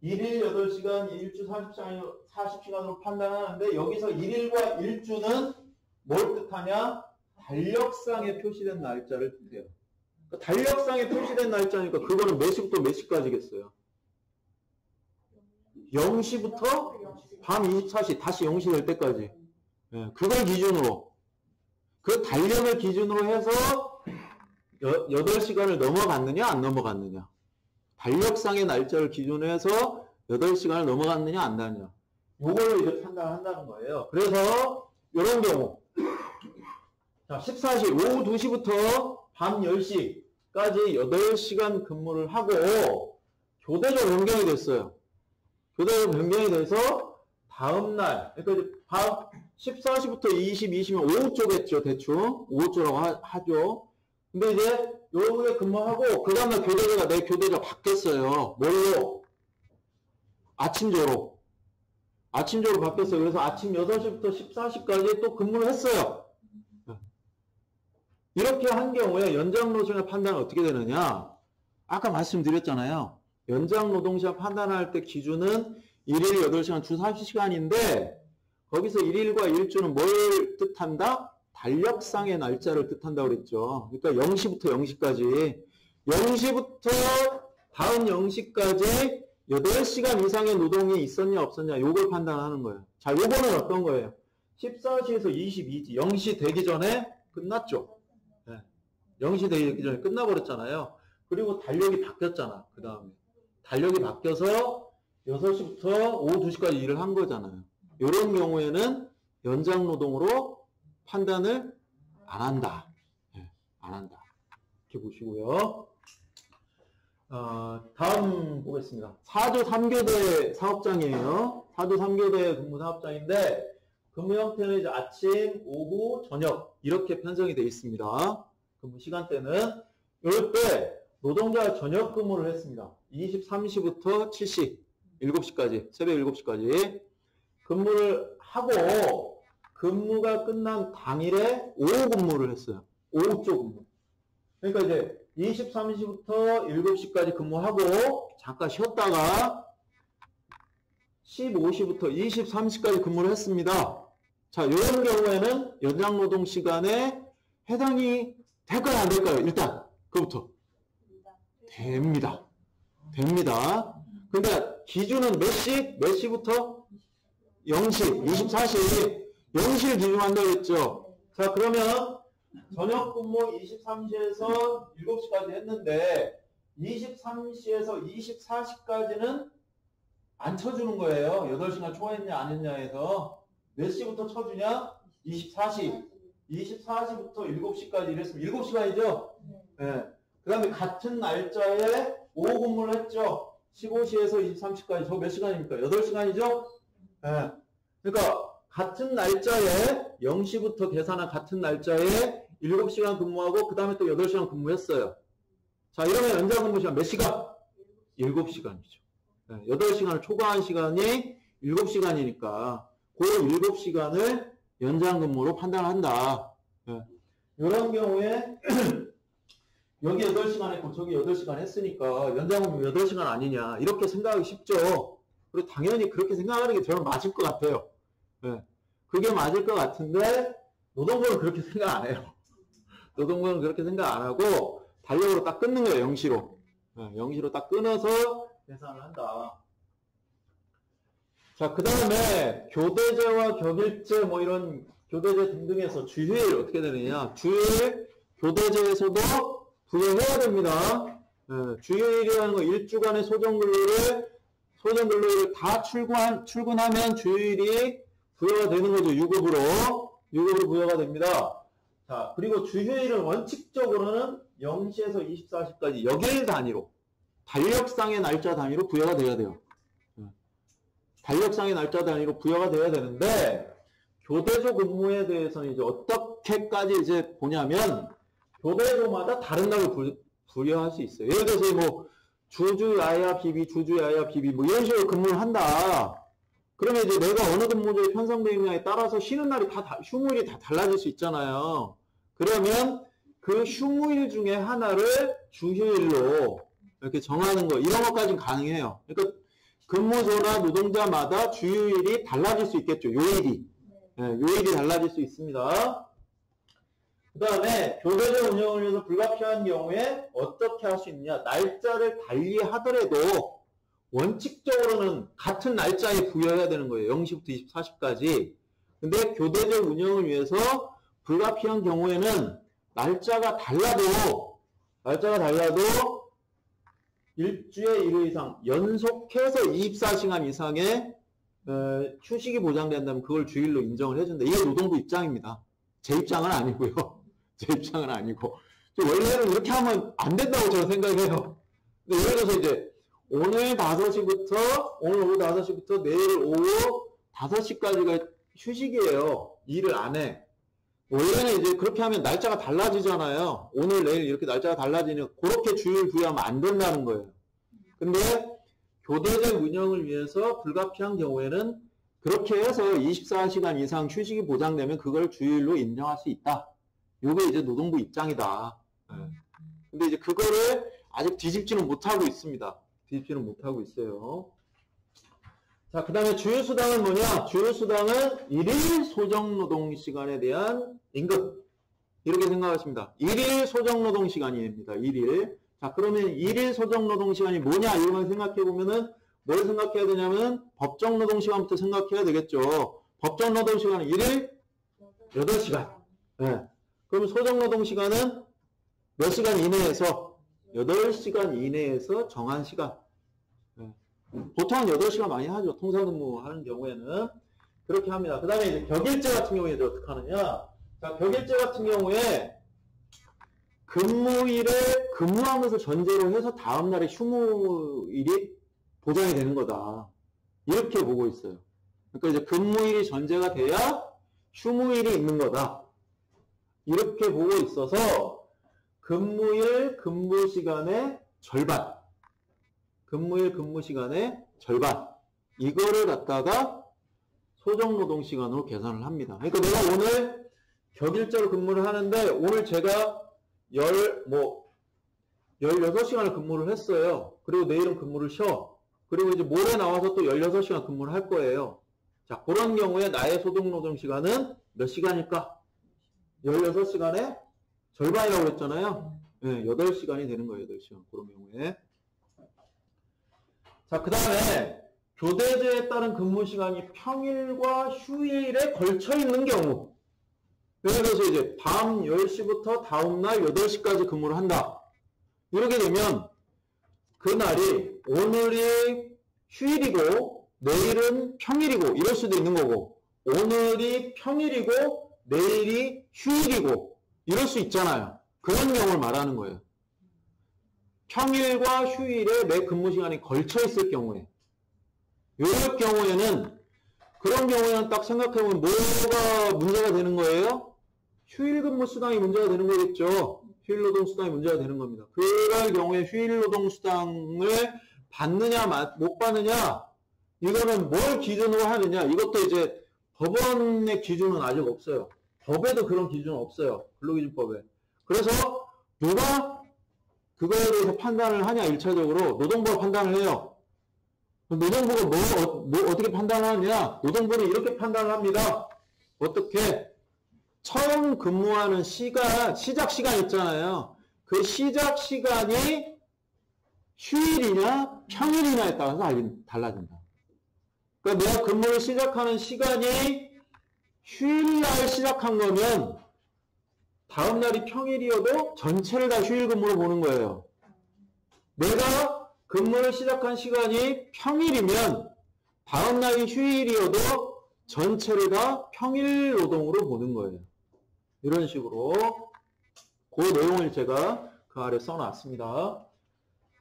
1일 8시간, 일주 40시간으로 판단하는데 여기서 1일과 일주는 뭘 뜻하냐? 달력상에 표시된 날짜를 뜻해요. 그러니까 달력상에 표시된 날짜니까 그거는 몇 시부터 몇 시까지겠어요? 0시부터 밤 24시 다시 0시 될 때까지. 그걸 기준으로 그 달력을 기준으로 해서 8시간을 넘어갔느냐 안 넘어갔느냐 달력상의 날짜를 기준으로 해서 8시간을 넘어갔느냐 안 갔느냐 요걸로 이제 판단한다는 거예요. 그래서 이런 경우 자 14시 오후 2시부터 밤 10시까지 8시간 근무를 하고 교대적 변경이 됐어요. 교대적 변경이 돼서 다음날 그러니까 이제 밤 14시부터 20면 오후 쪽겠죠. 대충 오후 쪽이라고 하죠. 근데 이제 요구에 근무하고 그 다음날 교대제가 내 교대제가 바뀌었어요. 뭘로? 아침조로 바뀌었어요. 그래서 아침 6시부터 14시까지 또 근무를 했어요. 이렇게 한 경우에 연장노동시간 판단은 어떻게 되느냐? 아까 말씀드렸잖아요. 연장노동시간 판단할 때 기준은 1일 8시간 주 40시간인데 거기서 1일과 일주는 뭘 뜻한다? 달력상의 날짜를 뜻한다고 그랬죠. 그러니까 0시부터 0시까지 0시부터 다음 0시까지 8시간 이상의 노동이 있었냐 없었냐 요걸 판단하는 거예요. 자, 요거는 어떤 거예요? 14시에서 22시 0시 되기 전에 끝났죠. 0시 되기 전에 끝나버렸잖아요. 그리고 달력이 바뀌었잖아. 그 다음에 달력이 바뀌어서 6시부터 오후 2시까지 일을 한 거잖아요. 이런 경우에는 연장노동으로 판단을 안 한다. 네, 안 한다. 이렇게 보시고요. 다음 보겠습니다. 4조 3교대 사업장이에요. 4조 3교대 근무 사업장인데 근무 형태는 이제 아침, 오후, 저녁 이렇게 편성이 되어 있습니다. 근무 시간대는 이럴 때 노동자가 저녁 근무를 했습니다. 23시부터 7시, 7시까지, 새벽 7시까지 근무를 하고 근무가 끝난 당일에 오후 근무를 했어요. 오후 쪽 근무. 그러니까 이제 23시부터 7시까지 근무하고 잠깐 쉬었다가 15시부터 23시까지 근무를 했습니다. 자, 이런 경우에는 연장노동 시간에 해당이 될까요? 안 될까요? 일단 그부터 됩니다. 됩니다. 그러니까 기준은 몇 시? 몇 시부터? 0시, 24시. 0시를 기준한다고 했죠. 자, 그러면 저녁 근무 23시에서 7시까지 했는데 23시에서 24시까지는 안 쳐주는 거예요. 8시간 초과했냐 안 했냐 해서 몇 시부터 쳐주냐? 24시. 24시부터 7시까지 이랬으면 7시간이죠? 네. 그 다음에 같은 날짜에 오후 근무를 했죠? 15시에서 23시까지 저 몇 시간입니까? 8시간이죠? 네. 그러니까 같은 날짜에 0시부터 계산한 같은 날짜에 7시간 근무하고 그 다음에 또 8시간 근무했어요. 자, 이러면 연장 근무 시간 몇 시간? 7시간이죠. 네, 8시간을 초과한 시간이 7시간이니까 그 7시간을 연장 근무로 판단한다. 네. 이런 경우에 여기 8시간 했고 저기 8시간 했으니까 연장 근무 8시간 아니냐 이렇게 생각하기 쉽죠. 그리고 당연히 그렇게 생각하는 게 저는 맞을 것 같아요. 네. 그게 맞을 것 같은데 노동부는 그렇게 생각 안 해요. 노동부는 그렇게 생각 안 하고 달력으로 딱 끊는 거예요. 0시로. 네, 0시로 딱 끊어서 계산을 한다. 자, 그 다음에 교대제와 격일제 뭐 이런 교대제 등등에서 주휴일 어떻게 되느냐. 주휴일 교대제에서도 부여해야 됩니다. 네, 주휴일이라는 거 일주간의 소정근로일을 다 출근하면 주휴일이 부여가 되는 거죠. 유급으로 부여가 됩니다. 자, 그리고 주휴일은 원칙적으로는 0시에서 24시까지 여길 단위로 달력상의 날짜 단위로 부여가 돼야 돼요. 달력상의 날짜 단위로 부여가 돼야 되는데 교대조 근무에 대해서는 이제 어떻게까지 이제 보냐면 교대조마다 다른 날을 부여할 수 있어요. 예를 들어서 뭐 주주 야야 비비 뭐 이런 식으로 근무를 한다. 그러면 이제 내가 어느 근무조에 편성되어 있느냐에 따라서 쉬는 날이 휴무일이 다 달라질 수 있잖아요. 그러면 그 휴무일 중에 하나를 주휴일로 이렇게 정하는 거, 이런 것까지는 가능해요. 그러니까 근무조나 노동자마다 주휴일이 달라질 수 있겠죠. 요일이. 네, 요일이 달라질 수 있습니다. 그 다음에 교대조 운영을 위해서 불가피한 경우에 어떻게 할 수 있느냐. 날짜를 달리 하더라도 원칙적으로는 같은 날짜에 부여해야 되는 거예요. 0시부터 24시까지. 근데 교대조 운영을 위해서 불가피한 경우에는 날짜가 달라도 일주에 1회 이상 연속해서 24시간 이상의 휴식이 보장된다면 그걸 주일로 인정을 해준다. 이게 노동부 입장입니다. 제 입장은 아니고요. 제 입장은 아니고. 원래는 이렇게 하면 안 된다고 저는 생각해요. 근데 예를 들어서 이제 오늘 오후 5시부터 내일 오후 5시까지가 휴식이에요. 일을 안 해. 원래는 이제 그렇게 하면 날짜가 달라지잖아요. 오늘, 내일 이렇게 날짜가 달라지니까 그렇게 주일 부여하면 안 된다는 거예요. 근데 교대제 운영을 위해서 불가피한 경우에는 그렇게 해서 24시간 이상 휴식이 보장되면 그걸 주일로 인정할 수 있다. 요게 이제 노동부 입장이다. 근데 이제 그거를 아직 뒤집지는 못하고 있습니다. 뒤집지는 못하고 있어요. 자, 그 다음에 주휴수당은 뭐냐? 주휴수당은 일일 소정노동시간에 대한 임금. 이렇게 생각하십니다. 일일 소정노동시간입니다. 일일. 자, 그러면 일일 소정노동시간이 뭐냐? 이런 생각해보면은 뭘 생각해야 되냐면 법정노동시간부터 생각해야 되겠죠. 법정노동시간은 일일 8시간. 네. 그럼 소정노동시간은 몇 시간 이내에서? 8시간 이내에서 정한 시간. 네. 보통은 8시간 많이 하죠. 통사근무 하는 경우에는. 그렇게 합니다. 그 다음에 이제 격일제 같은 경우에 어떻게 하느냐. 자, 격일제 같은 경우에 근무일에 근무한 것을 전제로 해서 다음날에 휴무일이 보장이 되는 거다. 이렇게 보고 있어요. 그러니까 이제 근무일이 전제가 돼야 휴무일이 있는 거다. 이렇게 보고 있어서 근무일 근무 시간의 절반. 근무일 근무 시간의 절반. 이거를 갖다가 소정노동 시간으로 계산을 합니다. 그러니까 내가 오늘 격일제로 근무를 하는데 오늘 제가 16시간을 근무를 했어요. 그리고 내일은 근무를 쉬어. 그리고 이제 모레 나와서 또 16시간 근무를 할 거예요. 자, 그런 경우에 나의 소득노동 시간은 몇 시간일까? 16시간의 절반이라고 했잖아요. 네, 8시간이 되는 거예요, 8시간. 그런 경우에. 자, 그 다음에 교대제에 따른 근무 시간이 평일과 휴일에 걸쳐 있는 경우. 그래서 이제 밤 10시부터 다음날 8시까지 근무를 한다. 이렇게 되면 그날이 오늘이 휴일이고 내일은 평일이고 이럴 수도 있는 거고, 오늘이 평일이고 내일이 휴일이고 이럴 수 있잖아요. 그런 경우를 말하는 거예요. 평일과 휴일에 내 근무 시간이 걸쳐 있을 경우에, 이럴 경우에는, 그런 경우에는 딱 생각해보면 뭐가 문제가 되는 거예요? 휴일 근무 수당이 문제가 되는 거겠죠. 휴일 노동 수당이 문제가 되는 겁니다. 그럴 경우에 휴일 노동 수당을 받느냐 못 받느냐, 이거는 뭘 기준으로 하느냐, 이것도 이제 법원의 기준은 아직 없어요. 법에도 그런 기준은 없어요. 근로기준법에. 그래서 누가 그거에 대해서 판단을 하냐, 1차적으로 노동부가 판단을 해요. 노동부가 어떻게 판단을 하느냐, 노동부는 이렇게 판단을 합니다. 어떻게? 처음 근무하는 시작 시간 있잖아요. 그 시작 시간이 휴일이냐 평일이냐에 따라서 달라진다. 그러니까 내가 근무를 시작하는 시간이 휴일날 시작한 거면 다음날이 평일이어도 전체를 다 휴일 근무로 보는 거예요. 내가 근무를 시작한 시간이 평일이면 다음날이 휴일이어도 전체를 다 평일 노동으로 보는 거예요. 이런 식으로 그 내용을 제가 그 아래 써놨습니다.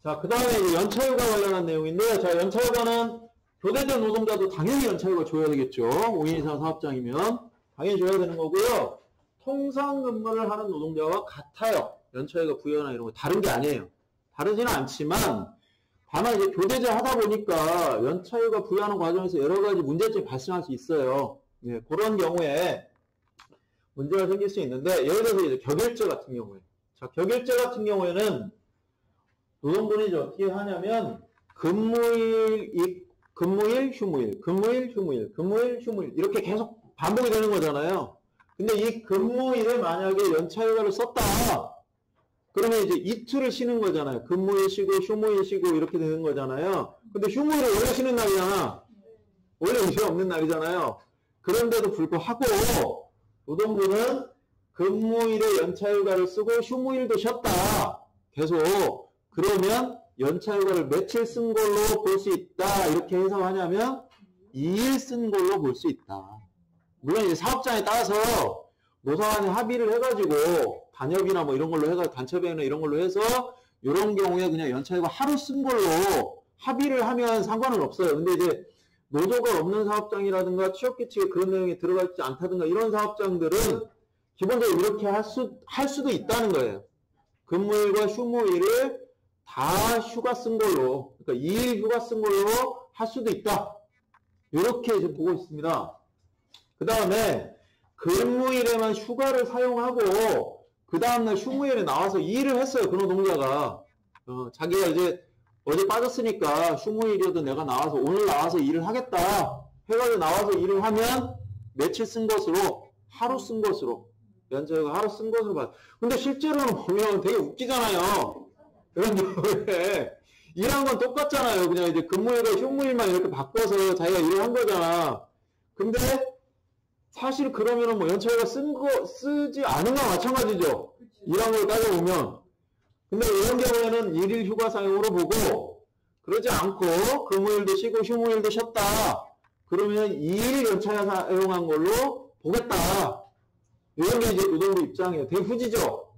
자, 그 다음에 연차휴가 관련한 내용인데, 자, 연차휴가는 교대제 노동자도 당연히 연차휴가 줘야 되겠죠. 5인 이상 사업장이면 당연히 줘야 되는 거고요. 통상 근무를 하는 노동자와 같아요. 연차휴가 부여나 이런 거 다른 게 아니에요. 다르지는 않지만 다만 이제 교대제 하다 보니까 연차휴가 부여하는 과정에서 여러 가지 문제점이 발생할 수 있어요. 예, 그런 경우에 문제가 생길 수 있는데, 예를 들어서 이제 격일제 같은 경우에, 자, 격일제 같은 경우에는 노동부는 이제 어떻게 하냐면 근무일, 휴무일, 근무일, 휴무일, 근무일, 휴무일 이렇게 계속 반복이 되는 거잖아요. 근데 이 근무일에 만약에 연차휴가를 썼다, 그러면 이제 이틀을 쉬는 거잖아요. 근무일 쉬고 휴무일 쉬고 이렇게 되는 거잖아요. 근데 휴무일은 원래 쉬는 날이잖아. 원래 의식 없는 날이잖아요. 그런데도 불구하고 노동부는 근무일에 연차휴가를 쓰고 휴무일도 쉬었다. 계속. 그러면 연차휴가를 며칠 쓴 걸로 볼 수 있다. 이렇게 해석하냐면 2일 쓴 걸로 볼 수 있다. 물론 이제 사업장에 따라서 노사간에 합의를 해가지고 단협이나 뭐 이런 걸로 해가지고 단체배나 이런 걸로 해서 이런 경우에 그냥 연차휴가 하루 쓴 걸로 합의를 하면 상관은 없어요. 근데 이제 노조가 없는 사업장이라든가 취업규칙에 그런 내용이 들어가지 않다든가 이런 사업장들은 기본적으로 이렇게 할 수도 있다는 거예요. 근무일과 휴무일을 다 휴가 쓴 걸로, 그러니까 2일 휴가 쓴 걸로 할 수도 있다. 이렇게 이제 보고 있습니다. 그 다음에 근무일에만 휴가를 사용하고 그 다음날 휴무일에 나와서 일을 했어요. 그 노동자가. 자기가 이제 어제 빠졌으니까 휴무일이어도 내가 나와서 오늘 나와서 일을 하겠다 해가지고 나와서 일을 하면 며칠 쓴 것으로, 하루 쓴 것으로, 연차휴가 하루 쓴 것으로 봐요. 근데 실제로는 보면 되게 웃기잖아요. 그런 경우에 일한 건 똑같잖아요. 그냥 이제 근무일과 휴무일만 이렇게 바꿔서 자기가 일을 한 거잖아. 근데 사실 그러면은 뭐 연차휴가 쓰지 않은 거와 마찬가지죠. 일한 걸 따져보면. 근데 이런 경우에는 1일 휴가 사용으로 보고, 그러지 않고 근무일도 쉬고 휴무일도 쉬었다. 그러면 2일 연차 사용한 걸로 보겠다. 이런 게 이제 노동부 입장이에요. 되게 후지죠?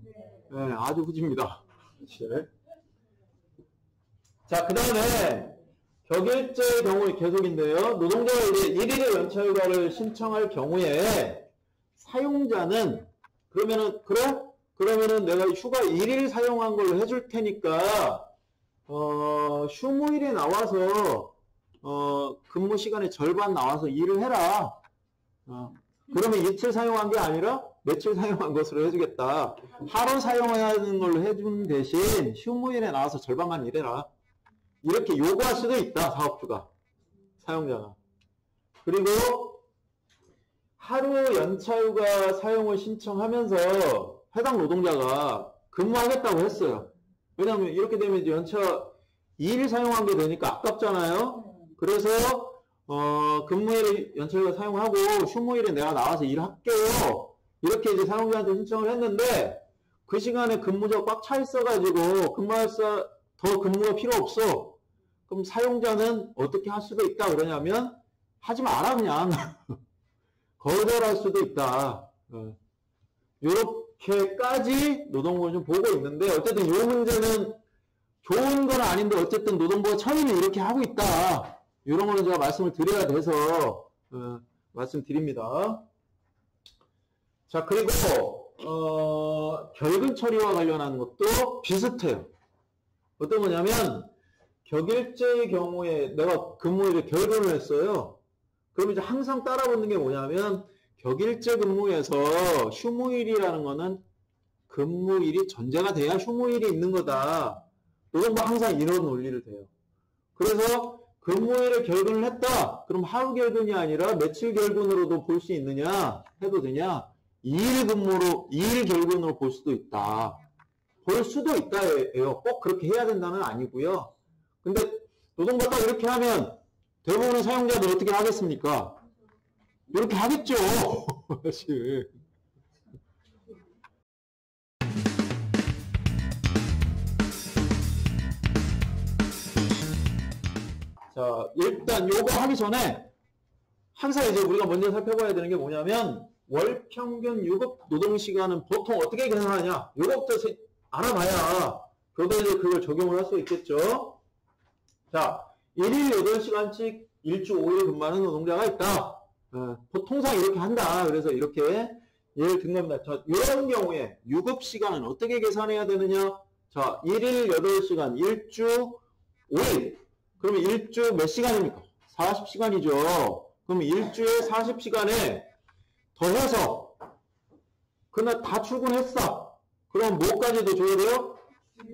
네, 아주 후지입니다. 자, 그 다음에 격일제의 경우에 계속인데요. 노동자가 이제 1일의 연차 휴가를 신청할 경우에 사용자는 그러면은 그래? 그러면은 내가 휴가 1일 사용한 걸로 해줄 테니까 휴무일에 나와서 근무 시간의 절반 나와서 일을 해라. 그러면 이틀 사용한 게 아니라 며칠 사용한 것으로 해주겠다. 하루 사용하는 걸로 해준 대신 휴무일에 나와서 절반만 일해라. 이렇게 요구할 수도 있다. 사업주가. 사용자가. 그리고 하루 연차휴가 사용을 신청하면서 해당 노동자가 근무하겠다고 했어요. 왜냐하면 이렇게 되면 이제 연차 2일 사용한 게 되니까 아깝잖아요. 그래서 근무일에 연차휴가 사용하고 휴무일에 내가 나와서 일할게요. 이렇게 이제 사용자한테 신청을 했는데 그 시간에 근무자가 꽉 차 있어가지고 더 근무가 필요 없어. 그럼 사용자는 어떻게 할 수도 있다 그러냐면 하지 마라 그냥. 거절할 수도 있다. 이렇게까지 노동부는 좀 보고 있는데 어쨌든 이 문제는 좋은 건 아닌데 어쨌든 노동부가 처음에는 이렇게 하고 있다. 이런 거는 제가 말씀을 드려야 돼서 말씀드립니다. 자, 그리고 결근 처리와 관련한 것도 비슷해요. 어떤 거냐면 격일제의 경우에 내가 근무일에 결근을 했어요. 그럼 이제 항상 따라붙는 게 뭐냐면 격일제 근무에서 휴무일이라는 거는 근무일이 전제가 돼야 휴무일이 있는 거다. 노동부 항상 이런 논리를 대요. 그래서 근무일에 결근을 했다. 그럼 하루 결근이 아니라 며칠 결근으로도 볼 수 있느냐? 해도 되냐? 2일 결근으로 볼 수도 있다. 볼 수도 있다예요. 꼭 그렇게 해야 된다는 아니고요. 근데 노동부가 딱 이렇게 하면 대부분의 사용자들 어떻게 하겠습니까? 이렇게 하겠죠. 사실. 자, 일단 요거 하기 전에 항상 이제 우리가 먼저 살펴봐야 되는 게 뭐냐면 월 평균 유급 노동 시간은 보통 어떻게 계산하냐? 요거부터 알아봐야 교대에 그걸 적용을 할 수 있겠죠. 자, 1일 8시간씩 일주 5일 근무하는 노동자가 있다. 통상 이렇게 한다. 그래서 이렇게 예를 든 겁니다. 자, 이런 경우에 유급 시간은 어떻게 계산해야 되느냐? 자, 1일 8시간, 일주 5일. 그러면 일주 몇 시간입니까? 40시간이죠. 그럼 일주에 40시간에 더해서 그날 다 출근했어. 그럼 뭐까지도 줘야 돼요?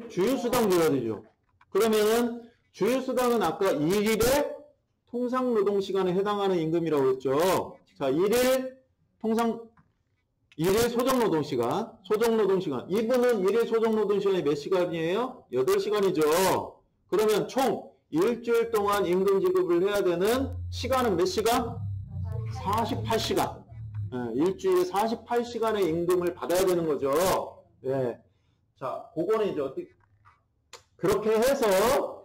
주휴수당 줘야 되죠. 그러면은 주휴수당은 아까 1일에 통상노동시간에 해당하는 임금이라고 했죠. 자, 1일 소정노동시간. 이분은 1일 소정노동시간이 몇 시간이에요? 8시간이죠. 그러면 총 일주일 동안 임금 지급을 해야 되는 시간은 몇 시간? 48시간. 일주일에 48시간의 임금을 받아야 되는 거죠. 예. 자, 그거는 이제 어떻게, 그렇게 해서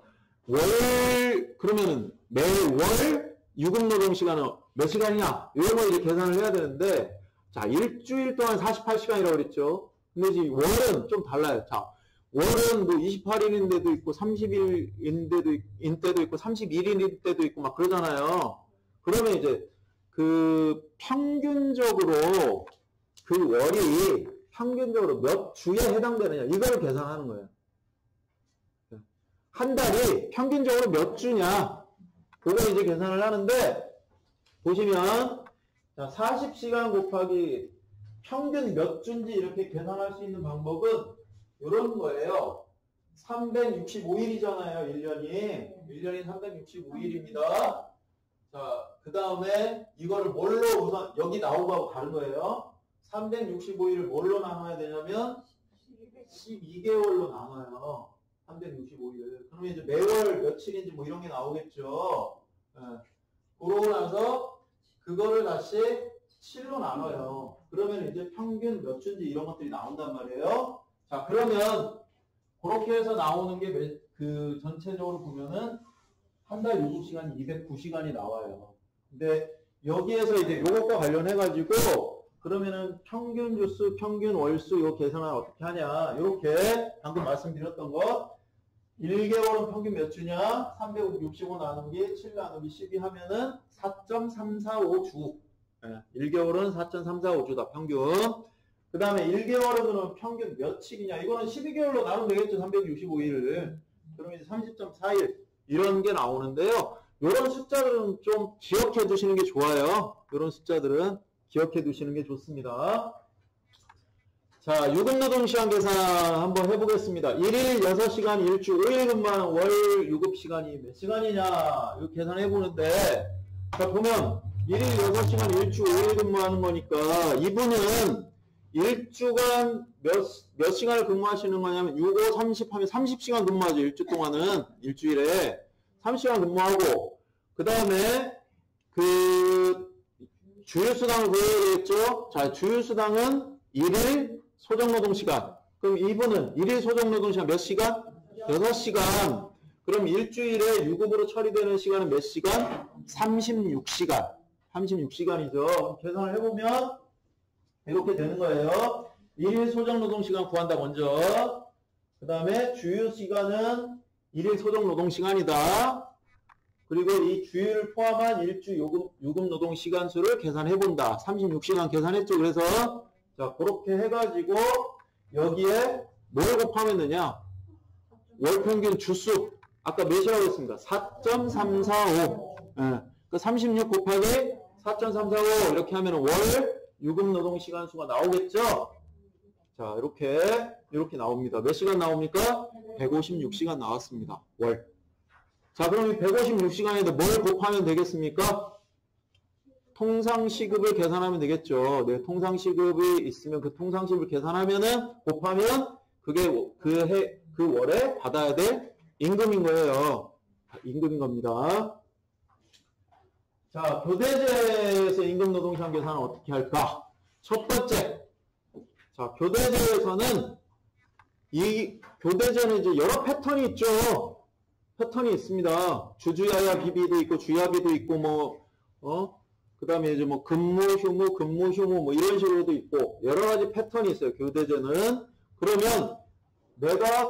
그러면은 매월 유급노동시간은 몇 시간이냐? 이런 거 이제 계산을 해야 되는데, 자, 일주일 동안 48시간이라고 그랬죠. 근데 지금 월은 좀 달라요. 자, 월은 뭐 28일인데도 있고 30일인 때도 있고 31일인 때도 있고 막 그러잖아요. 그러면 이제 그 평균적으로 그 월이 평균적으로 몇 주에 해당되느냐 이걸 계산하는 거예요. 한 달이 평균적으로 몇 주냐 그걸 이제 계산을 하는데 보시면 자, 40시간 곱하기 평균 몇 주인지 이렇게 계산할 수 있는 방법은 이런 거예요. 365일이잖아요. 1년이 365일입니다. 자, 그 다음에 이거를 뭘로 우선 여기 나온 거하고 다른 거예요. 365일을 뭘로 나눠야 되냐면 12개월로 나눠요. 365일을. 그러면 이제 매월 며칠인지 뭐 이런 게 나오겠죠. 그러고 나서 그거를 다시 7로 나눠요. 그러면 이제 평균 몇 주인지 이런 것들이 나온단 말이에요. 자, 그러면 그렇게 해서 나오는 게 전체적으로 보면은 한 달 유급시간이 209시간이 나와요. 근데 여기에서 이제 요것과 관련해가지고 그러면은 평균 주수, 평균 월수 요 계산을 어떻게 하냐. 요렇게 방금 말씀드렸던 거 1개월은 평균 몇 주냐? 365 나누기 7 나누기 12 하면은 4.345주. 1개월은 4.345주다, 평균. 그 다음에 1개월은 평균 며칠이냐? 이거는 12개월로 나누면 되겠죠, 365일을. 그러면 이제 30.4일. 이런 게 나오는데요. 이런 숫자들은 좀 기억해 두시는 게 좋아요. 이런 숫자들은 기억해 두시는 게 좋습니다. 자, 유급노동시간 계산 한번 해보겠습니다. 1일 6시간, 일주 5일 근무하는 월 유급시간이 몇 시간이냐? 이거 계산해보는데, 자, 보면 1일 6시간, 일주 5일 근무하는 거니까 이분은 일주간 몇 시간을 근무하시는 거냐면 6, 5, 30 하면 30시간 근무하죠. 일주 동안은. 일주일에 30시간 근무하고, 그 다음에 그 주휴수당을 구해야 되겠죠? 자, 주휴수당은 1일 소정노동시간. 그럼 이분은 1일 소정노동시간 몇 시간? 6시간. 그럼 일주일에 유급으로 처리되는 시간은 몇 시간? 36시간. 36시간이죠. 계산을 해보면 이렇게 되는 거예요. 1일 소정노동시간 구한다, 먼저. 그 다음에 주휴시간은 1일 소정노동시간이다. 그리고 이 주휴를 포함한 일주 유급노동시간 수를 계산해본다. 36시간 계산했죠. 그래서 자, 그렇게 해가지고 여기에 뭘 곱하면 되냐? 월평균 주수. 아까 몇이라고 했습니다. 4.345. 예. 그 36 곱하기 4.345 이렇게 하면 월 유급노동시간 수가 나오겠죠? 자, 이렇게 나옵니다. 몇 시간 나옵니까? 156시간 나왔습니다. 월. 자, 그럼 이 156시간에도 뭘 곱하면 되겠습니까? 통상시급을 계산하면 되겠죠. 네, 통상시급이 있으면 그 통상시급을 계산하면은 곱하면 그게 그 월에 받아야 될 임금인 거예요. 임금인 겁니다. 자, 교대제에서 임금노동시간 계산은 어떻게 할까? 첫 번째. 자, 교대제에서는 이 교대제는 이제 여러 패턴이 있죠. 패턴이 있습니다. 주주야야 비비도 있고 주야비도 있고 그 다음에 이제 근무 휴무 이런 식으로도 있고 여러 가지 패턴이 있어요. 교대제는. 그러면 내가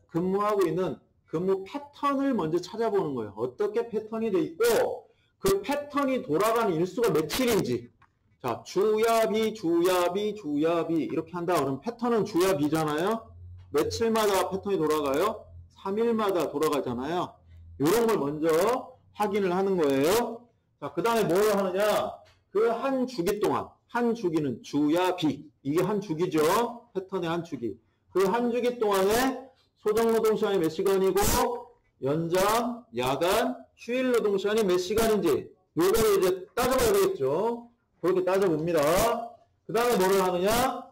근무하고 있는 근무 패턴을 먼저 찾아보는 거예요. 어떻게 패턴이 돼 있고 그 패턴이 돌아가는 일수가 며칠인지. 자, 주야비 이렇게 한다. 그럼 패턴은 주야비잖아요. 며칠마다 패턴이 돌아가요? 3일마다 돌아가잖아요. 이런 걸 먼저 확인을 하는 거예요. 자, 그 다음에 뭘 하느냐? 그 한 주기 동안, 한 주기는 주야비. 이게 한 주기죠. 패턴의 한 주기. 그 한 주기 동안에 소정노동시간이 몇 시간이고, 연장, 야간, 휴일 노동시간이 몇 시간인지, 요거를 이제 따져봐야 되겠죠. 그렇게 따져봅니다. 그 다음에 뭐를 하느냐?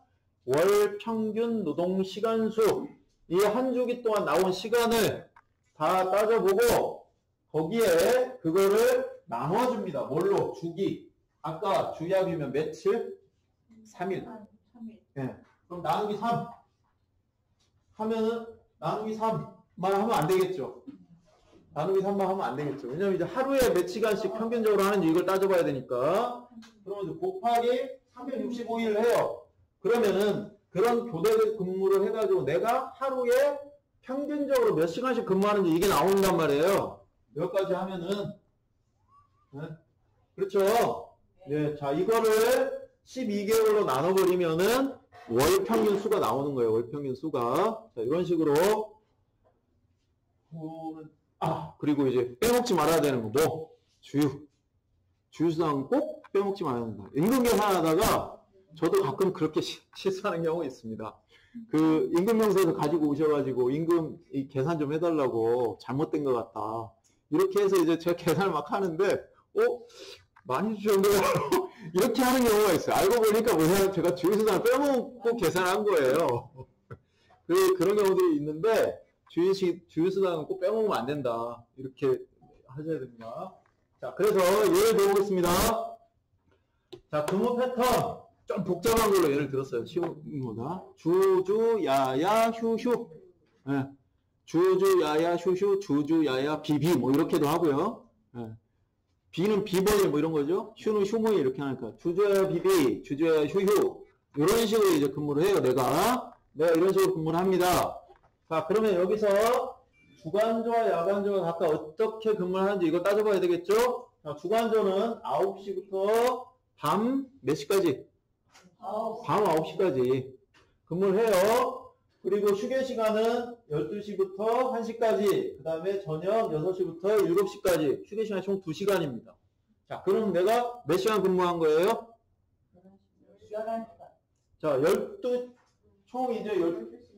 월 평균 노동시간 수. 이 한 주기 동안 나온 시간을 다 따져보고, 거기에 그거를 나눠줍니다. 뭘로? 주기. 아까 주야비면 며칠? 3일. 네. 그럼 나누기 3. 하면은, 나누기 3만 하면 안 되겠죠. 나누기 3만 하면 안 되겠죠. 왜냐면 이제 하루에 몇 시간씩 평균적으로 하는지 이걸 따져봐야 되니까. 그러면 이제 곱하기 365일을 해요. 그러면은 그런 교대 근무를 해가지고 내가 하루에 평균적으로 몇 시간씩 근무하는지 이게 나온단 말이에요. 여기까지 하면은. 네? 그렇죠? 네. 자, 이거를 12개월로 나눠버리면은 월 평균 수가 나오는 거예요. 월 평균 수가. 자, 이런 식으로. 그리고 이제 빼먹지 말아야 되는 거. 뭐? 주휴수당 꼭 빼먹지 말아야 된다. 임금 계산하다가 저도 가끔 그렇게 실수하는 경우가 있습니다. 그 임금명세서 가지고 오셔가지고 임금 계산 좀 해달라고 잘못된 것 같다. 이렇게 해서 이제 제가 계산을 막 하는데, 많이 주셨네요. 이렇게 하는 경우가 있어요. 알고 보니까 뭐냐면 제가 주휴수당을 빼먹고 계산한 거예요. 그런 경우들이 있는데, 주휴수당은 꼭 빼먹으면 안 된다. 이렇게 하셔야 됩니다. 자, 그래서 예를 들어보겠습니다. 자, 근무 패턴. 좀 복잡한 걸로 예를 들었어요. 쉬운 거다. 주주, 야야, 휴휴. 네. 주주, 야야, 휴휴, 주주, 야야, 비비. 뭐, 이렇게도 하고요. 네. 비는 비번이 뭐 이런 거죠. 휴는 휴무이 이렇게 하니까 주저야 비비, 주저야 휴휴 이런 식으로 이제 근무를 해요. 내가 이런 식으로 근무를 합니다. 자, 그러면 여기서 주간조와 야간조가 각각 어떻게 근무를 하는지 이거 따져봐야 되겠죠? 자, 주간조는 9시부터 밤 몇 시까지? 밤 9시까지 근무를 해요. 그리고 휴게 시간은 12시부터 1시까지, 그 다음에 저녁 6시부터 7시까지 휴게 시간이 총 2시간입니다. 자, 그럼 내가 몇 시간 근무한 거예요? 11시간. 자, 총 이제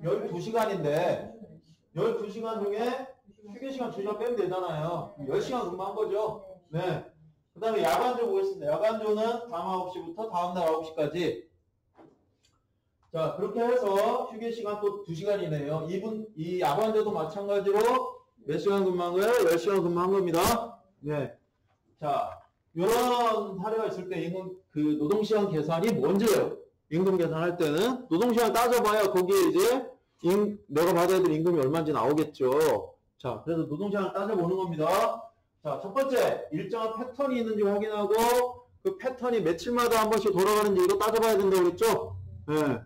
12시간인데 12시간 중에 휴게 시간 2시간 빼면 되잖아요. 10시간 근무한 거죠. 네. 그 다음에 야간조 보겠습니다. 야간조는 밤 9시부터 다음날 9시까지. 자, 그렇게 해서 휴게 시간 또 2시간이네요. 이 야간조도 마찬가지로 몇 시간 근무한 거예요? 10시간 근무한 겁니다. 네. 자, 이런 사례가 있을 때 노동시간 계산이 먼저예요. 임금 계산할 때는 노동시간 따져봐야 거기에 이제 내가 받아야 될 임금이 얼마인지 나오겠죠. 자, 그래서 노동시간을 따져보는 겁니다. 자, 첫 번째, 일정한 패턴이 있는지 확인하고 그 패턴이 며칠마다 한 번씩 돌아가는지 이거 따져봐야 된다고 그랬죠? 네.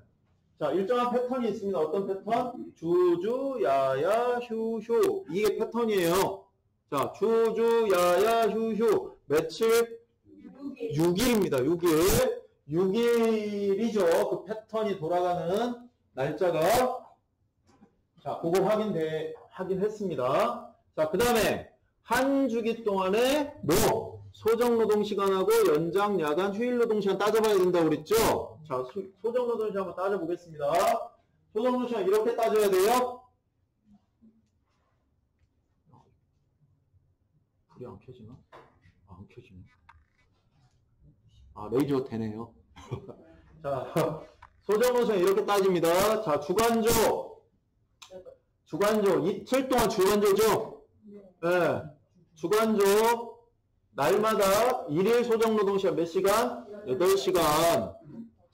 자, 일정한 패턴이 있습니다. 어떤 패턴? 주주, 야야, 휴휴. 이게 패턴이에요. 자, 주주, 야야, 휴휴. 며칠? 6일입니다. 6일. 6일이죠. 그 패턴이 돌아가는 날짜가. 자, 그거 확인했습니다. 자, 그 다음에 한 주기 동안에 소정노동시간하고 연장, 야간, 휴일노동시간 따져봐야 된다고 그랬죠? 자, 소정노동시간 한번 따져보겠습니다. 소정노동시간 이렇게 따져야 돼요. 불이 안 켜지나? 안 켜지네. 레이저 되네요. 자, 소정노동시간 이렇게 따집니다. 자, 주간조 이틀 동안 주간조죠? 네. 주간조 날마다 1일 소정노동시간 몇 시간? 8시간.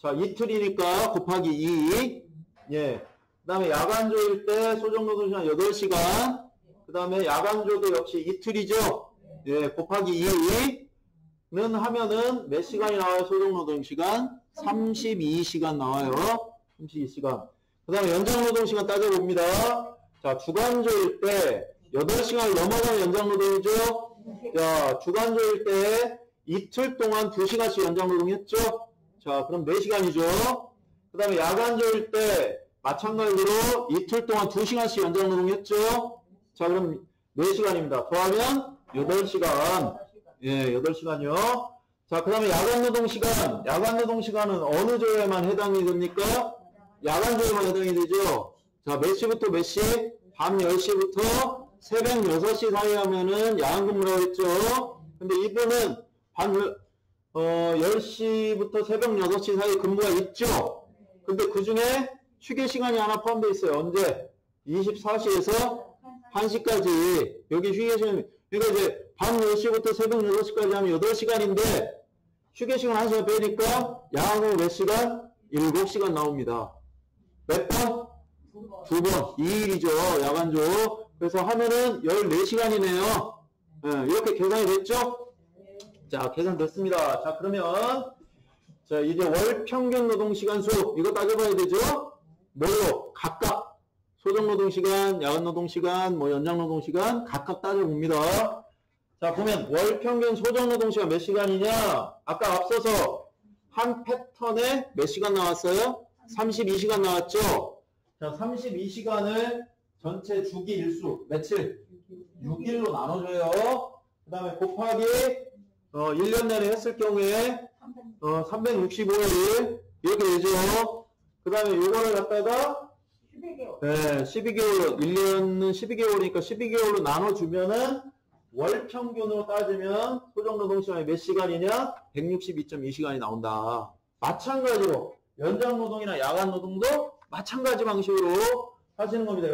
자, 이틀이니까 곱하기 2. 예. 그 다음에 야간조일 때 소정노동시간 8시간. 그 다음에 야간조도 역시 이틀이죠? 예, 곱하기 2는 하면은 몇 시간이 나와요? 소정노동시간? 32시간 나와요. 32시간. 그 다음에 연장노동시간 따져봅니다. 자, 주간조일 때 8시간을 넘어가면 연장노동이죠? 자, 주간조일 때 이틀 동안 2시간씩 연장노동했죠? 자, 그럼 4시간이죠? 그 다음에 야간조일 때 마찬가지로 이틀 동안 2시간씩 연장노동했죠? 자, 그럼 4시간입니다. 더하면 8시간. 예, 8시간이요. 자, 그 다음에 야간노동시간. 야간노동시간은 어느 조에만 해당이 됩니까? 야간조에만 해당이 되죠? 자, 몇 시부터 몇 시? 밤 10시부터 새벽 6시 사이 하면은 야간근무라고 했죠. 근데 이분은 밤 10시부터 새벽 6시 사이 근무가 있죠. 근데 그 중에 휴게 시간이 하나 포함되어 있어요. 언제? 24시에서 1시까지. 여기 휴게 시간이, 그러니까 이제 밤 10시부터 새벽 6시까지 하면 8시간인데 휴게 시간 1시간 빼니까 야간근무 몇 시간? 7시간 나옵니다. 몇 번? 2번. 2일이죠. 야간조. 그래서 하면은 14시간이네요. 네, 이렇게 계산이 됐죠? 자, 계산됐습니다. 자, 그러면, 자, 이제 월 평균 노동시간 수, 이거 따져봐야 되죠? 뭘로? 각각. 소정노동시간, 야간노동시간, 연장노동시간, 각각 따져봅니다. 자, 보면, 월 평균 소정노동시간 몇 시간이냐? 아까 앞서서 한 패턴에 몇 시간 나왔어요? 32시간 나왔죠? 자, 32시간을 전체 주기 일수, 며칠? 6일로 나눠줘요. 그 다음에 곱하기, 1년 내내 했을 경우에, 365일, 이렇게 되죠. 그 다음에 요거를 갖다가, 12개월. 네, 12개월로, 1년은 12개월이니까 12개월로 나눠주면은, 월 평균으로 따지면, 소정노동시간이 몇 시간이냐? 162.2시간이 나온다. 마찬가지로, 연장노동이나 야간노동도 마찬가지 방식으로 하시는 겁니다.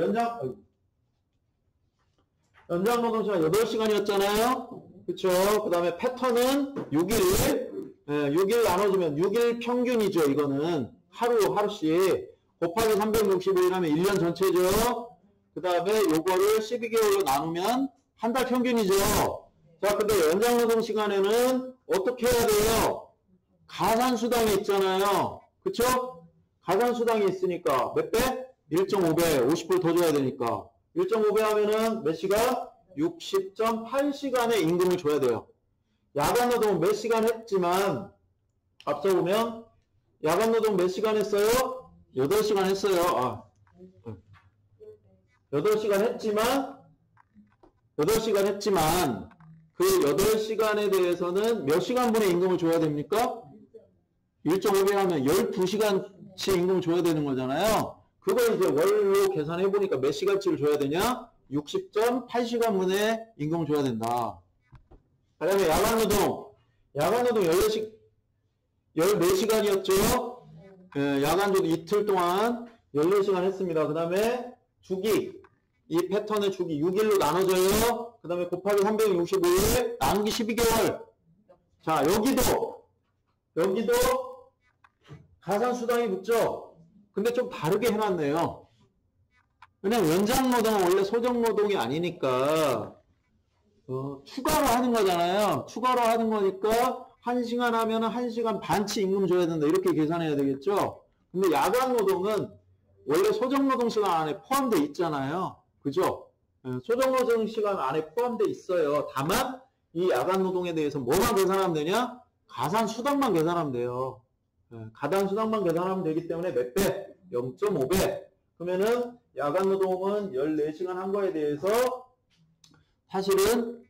연장노동시간 8시간이었잖아요. 그쵸? 그 다음에 패턴은 6일. 6일 나눠주면 6일 평균이죠. 이거는 하루씩 곱하기 365일 하면 1년 전체죠. 그 다음에 요거를 12개월로 나누면 한 달 평균이죠. 자, 근데 연장노동 시간에는 어떻게 해야 돼요? 가산수당이 있잖아요. 그쵸? 가산수당이 있으니까 몇 배? 1.5배, 50불 더 줘야 되니까. 1.5배 하면은 몇 시간? 60.8시간의 임금을 줘야 돼요. 야간노동 몇 시간 했지만, 앞서 보면, 야간노동 몇 시간 했어요? 8시간 했어요. 8시간 했지만, 그 8시간에 대해서는 몇 시간분의 임금을 줘야 됩니까? 1.5배 하면 12시간치 임금을 줘야 되는 거잖아요. 그걸 이제 월로 계산해보니까 몇 시간치를 줘야 되냐? 60.8시간분의 임금을 줘야 된다. 그 다음에 야간노동 14시간이었죠? 야간노동 이틀 동안 14시간 했습니다. 그 다음에 주기, 이 패턴의 주기 6일로 나눠져요. 그 다음에 곱하기 365일, 나누기 12개월. 자, 여기도 가산수당이 붙죠? 근데 좀 다르게 해놨네요. 왜냐면 연장노동은 원래 소정노동이 아니니까, 추가로 하는 거잖아요. 추가로 하는 거니까, 1시간 하면은 1시간 반치 임금 줘야 된다. 이렇게 계산해야 되겠죠? 근데 야간노동은 원래 소정노동 시간 안에 포함되어 있잖아요. 그죠? 소정노동 시간 안에 포함되어 있어요. 다만, 이 야간노동에 대해서 뭐만 계산하면 되냐? 가산수당만 계산하면 돼요. 가산수당만 계산하면 되기 때문에 몇 배? 0.5배. 그러면은 야간노동은 14시간 한 거에 대해서 사실은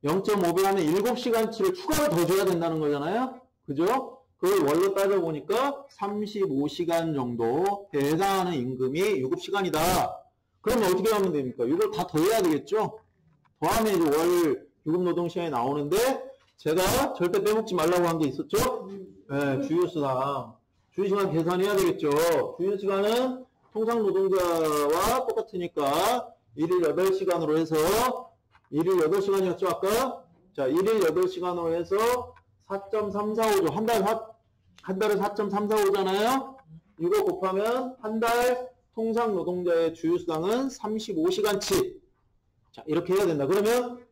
0.5배 하면 7시간치를 추가로 더 줘야 된다는 거잖아요. 그죠? 그걸 월로 따져보니까 35시간 정도 해당하는 임금이 유급시간이다. 그러면 어떻게 하면 됩니까? 이걸 다 더해야 되겠죠? 더하면 이제 월 유급노동시간이 나오는데 제가 절대 빼먹지 말라고 한 게 있었죠? 네, 주휴수당. 주휴시간 계산해야 되겠죠? 주휴시간은 통상 노동자와 똑같으니까 1일 8시간으로 해서 1일 8시간이었죠, 아까? 자, 1일 8시간으로 해서 4.345죠. 한 달에 4.345잖아요? 이거 곱하면 한 달 통상 노동자의 주휴수당은 35시간치. 자, 이렇게 해야 된다. 그러면,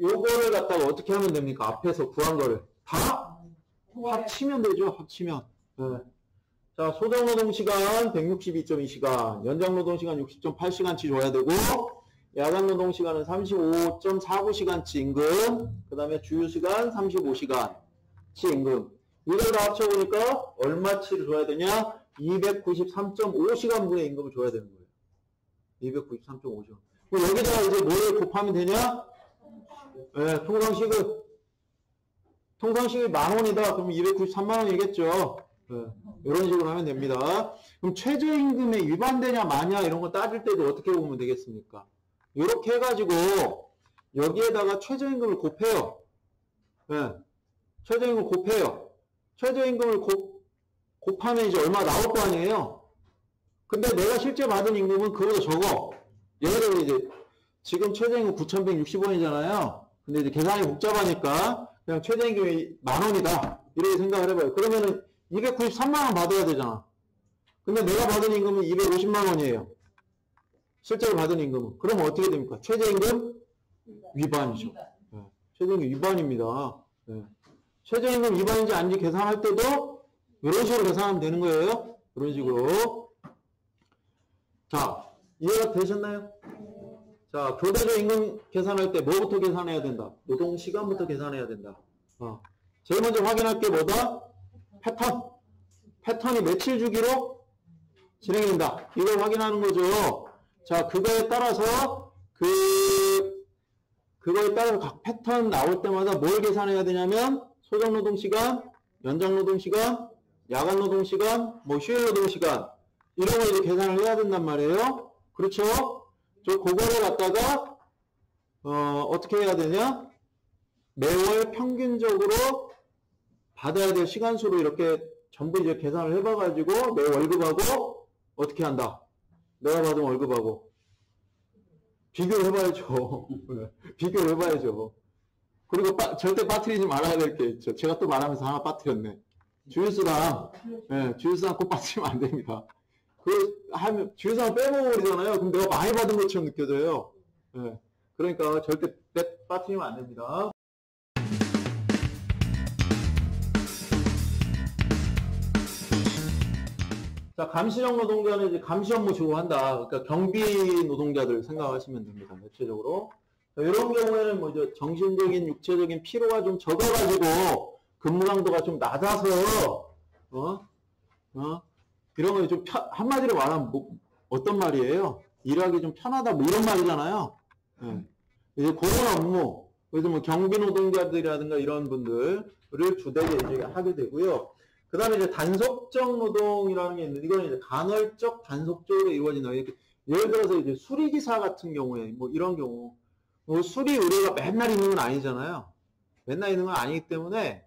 요거를 갖다가 어떻게 하면 됩니까? 앞에서 구한 거를. 다 합치면 되죠, 합치면. 네. 자, 소정노동시간 162.2시간, 연장노동시간 60.8시간치 줘야 되고, 야간노동시간은 35.49시간치 임금, 그 다음에 주휴시간 35시간치 임금. 이걸 다 합쳐보니까 얼마치를 줘야 되냐? 293.5시간분의 임금을 줘야 되는 거예요. 293.5시간. 그럼 여기다가 이제 뭐를 곱하면 되냐? 네, 통상시급이 10,000원이다. 그럼 293만원이겠죠. 네, 이런 식으로 하면 됩니다. 그럼 최저임금에 위반되냐 마냐 이런 거 따질 때도 어떻게 보면 되겠습니까? 이렇게 해가지고 여기에다가 최저임금을 곱해요. 네, 최저임금을 곱해요. 최저임금을 곱하면 이제 얼마 나올 거 아니에요? 근데 내가 실제 받은 임금은 그보다 적어. 예를 들어 이제 지금 최저임금 9,160원이잖아요. 근데 이제 계산이 복잡하니까 그냥 최저임금이 10,000원이다. 이렇게 생각을 해봐요. 그러면은 293만원 받아야 되잖아. 근데 내가 받은 임금은 250만원이에요. 실제로 받은 임금은. 그러면 어떻게 됩니까? 최저임금 위반이죠. 네. 최저임금 위반입니다. 네. 최저임금 위반인지 아닌지 계산할 때도 이런 식으로 계산하면 되는 거예요. 이런 식으로. 자, 이해가 되셨나요? 자, 교대적 임금 계산할 때 뭐부터 계산해야 된다? 노동시간부터 계산해야 된다. 제일 먼저 확인할 게 뭐다? 패턴이 며칠 주기로 진행된다. 이걸 확인하는 거죠. 자, 그거에 따라서 각 패턴 나올 때마다 뭘 계산해야 되냐면 소정노동시간, 연장노동시간, 야간노동시간, 휴일노동시간 이런 거 이제 계산을 해야 된단 말이에요. 그렇죠? 그거를 갖다가 어떻게 해야 되냐? 매월 평균적으로 받아야 될 시간수로 이렇게 전부 이제 계산을 해봐가지고 내 월급하고 어떻게 한다? 내가 받은 월급하고 비교를 해봐야죠. 비교를 해봐야죠. 그리고 절대 빠뜨리지 말아야 될 게 있죠. 제가 또 말하면서 하나 빠뜨렸네. 주휴수당, 주휴수당 꼭 빠뜨리면 안 됩니다. 주휴수당 빼먹어버리잖아요. 그럼 내가 많이 받은 것처럼 느껴져요. 그 그러니까 절대 빠뜨리면 안 됩니다. 자, 감시형 노동자는 이제 감시 업무 주로 한다. 그러니까 경비 노동자들 생각하시면 됩니다. 대체적으로. 자, 이런 경우에는 뭐 이제 정신적인, 육체적인 피로가 좀 적어가지고 근무 강도가 좀 낮아서, 이런 거 좀 한마디로 말하면 뭐, 어떤 말이에요? 일하기 좀 편하다, 뭐 이런 말이잖아요. 네. 이제 그런 업무, 그래서 뭐 경비 노동자들이라든가 이런 분들을 주되게 이제 하게 되고요. 그 다음에 이제 단속적 노동이라는 게 있는데, 이거는 이제 간헐적, 단속적으로 이루어진다. 이렇게 예를 들어서 이제 수리기사 같은 경우에, 뭐 이런 경우, 뭐 수리 의뢰가 맨날 있는 건 아니잖아요. 맨날 있는 건 아니기 때문에,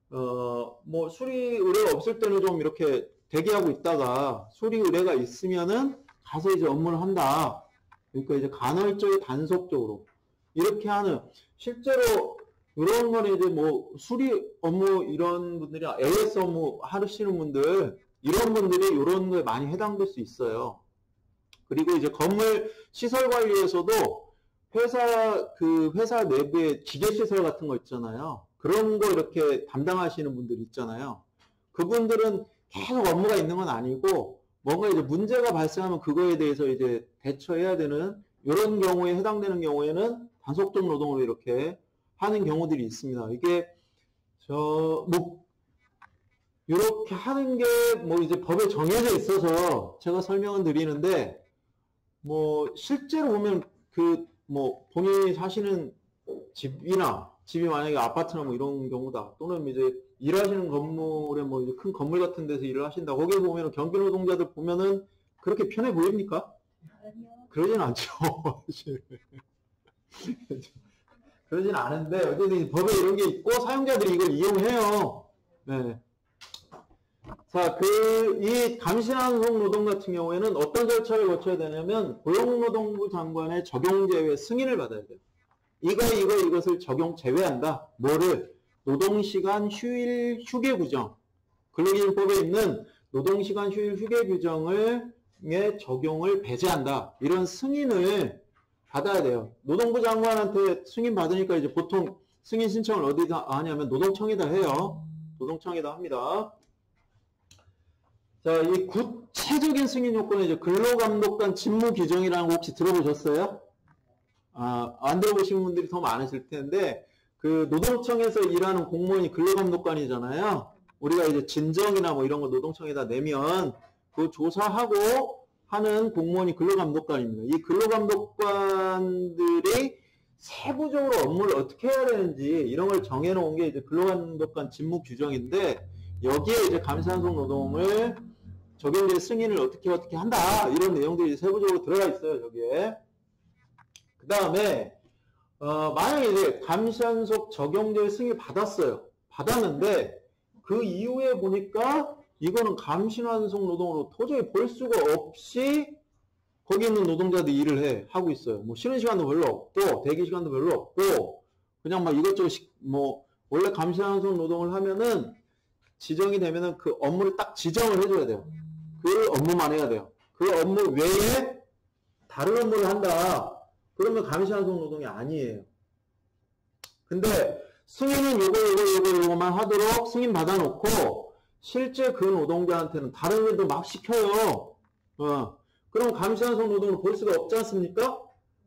뭐 수리 의뢰가 없을 때는 좀 이렇게 대기하고 있다가 수리 의뢰가 있으면은 가서 이제 업무를 한다. 그러니까 이제 간헐적, 단속적으로 이렇게 하는, 실제로 이런 거는 이제 뭐 수리 업무 이런 분들이 AS 업무 하시는 분들, 이런 분들이 이런 거에 많이 해당될 수 있어요. 그리고 이제 건물 시설 관리에서도 회사 내부에 기계 시설 같은 거 있잖아요. 그런 거 이렇게 담당하시는 분들 있잖아요. 그분들은 계속 업무가 있는 건 아니고 뭔가 이제 문제가 발생하면 그거에 대해서 이제 대처해야 되는, 이런 경우에 해당되는 경우에는 단속적 노동으로 이렇게 하는 경우들이 있습니다. 이게 뭐 이렇게 하는 게 뭐 이제 법에 정해져 있어서 제가 설명은 드리는데, 뭐 실제로 보면 뭐 본인이 사시는 집이 만약에 아파트나 뭐 이런 경우다, 또는 이제 일하시는 건물에 뭐 이제 큰 건물 같은 데서 일을 하신다, 거기에 보면 경비 노동자들 보면은 그렇게 편해 보입니까? 그러진 않죠. 그러진 않은데, 어쨌든 법에 이런 게 있고 사용자들이 이걸 이용해요. 네. 자, 이 감시단속 노동 같은 경우에는 어떤 절차를 거쳐야 되냐면, 고용노동부 장관의 적용제외 승인을 받아야 돼요. 이것을 제외한다. 뭐를? 노동시간 휴일 휴게 규정. 근로기준법에 있는 노동시간 휴일 휴게 규정의 적용을 배제한다. 이런 승인을 받아야 돼요. 노동부 장관한테 승인 받으니까 이제 보통 승인 신청을 어디다 하냐면 노동청에다 해요. 노동청에다 합니다. 자, 이 구체적인 승인 요건은 이제 근로감독관 직무 규정이라는 거 혹시 들어보셨어요? 안 들어보신 분들이 더 많으실 텐데, 그 노동청에서 일하는 공무원이 근로감독관이잖아요. 우리가 이제 진정이나 뭐 이런 거 노동청에다 내면 그 조사하고 하는 공무원이 근로감독관입니다. 이 근로감독관들이 세부적으로 업무를 어떻게 해야 되는지 이런 걸 정해놓은 게 이제 근로감독관 직무 규정인데, 여기에 이제 감시단속 노동을 적용제 승인을 어떻게 한다, 이런 내용들이 세부적으로 들어가 있어요, 여기에. 그 다음에 만약에 이제 감시단속 적용제 승인을 받았는데 그 이후에 보니까 이거는 감시단속 노동으로 도저히 볼 수가 없이 거기 있는 노동자들이 일을 하고 있어요. 뭐 쉬는 시간도 별로 없고 대기 시간도 별로 없고 그냥 막 이것저것 뭐 원래 감시단속 노동을 하면은 지정이 되면은 그 업무를 딱 지정을 해줘야 돼요. 그 업무만 해야 돼요. 그 업무 외에 다른 업무를 한다. 그러면 감시단속 노동이 아니에요. 근데 승인은 요거만 하도록 승인 받아놓고 실제 그 노동자한테는 다른 일도 막 시켜요. 그럼 감시단속 노동을 볼 수가 없지 않습니까?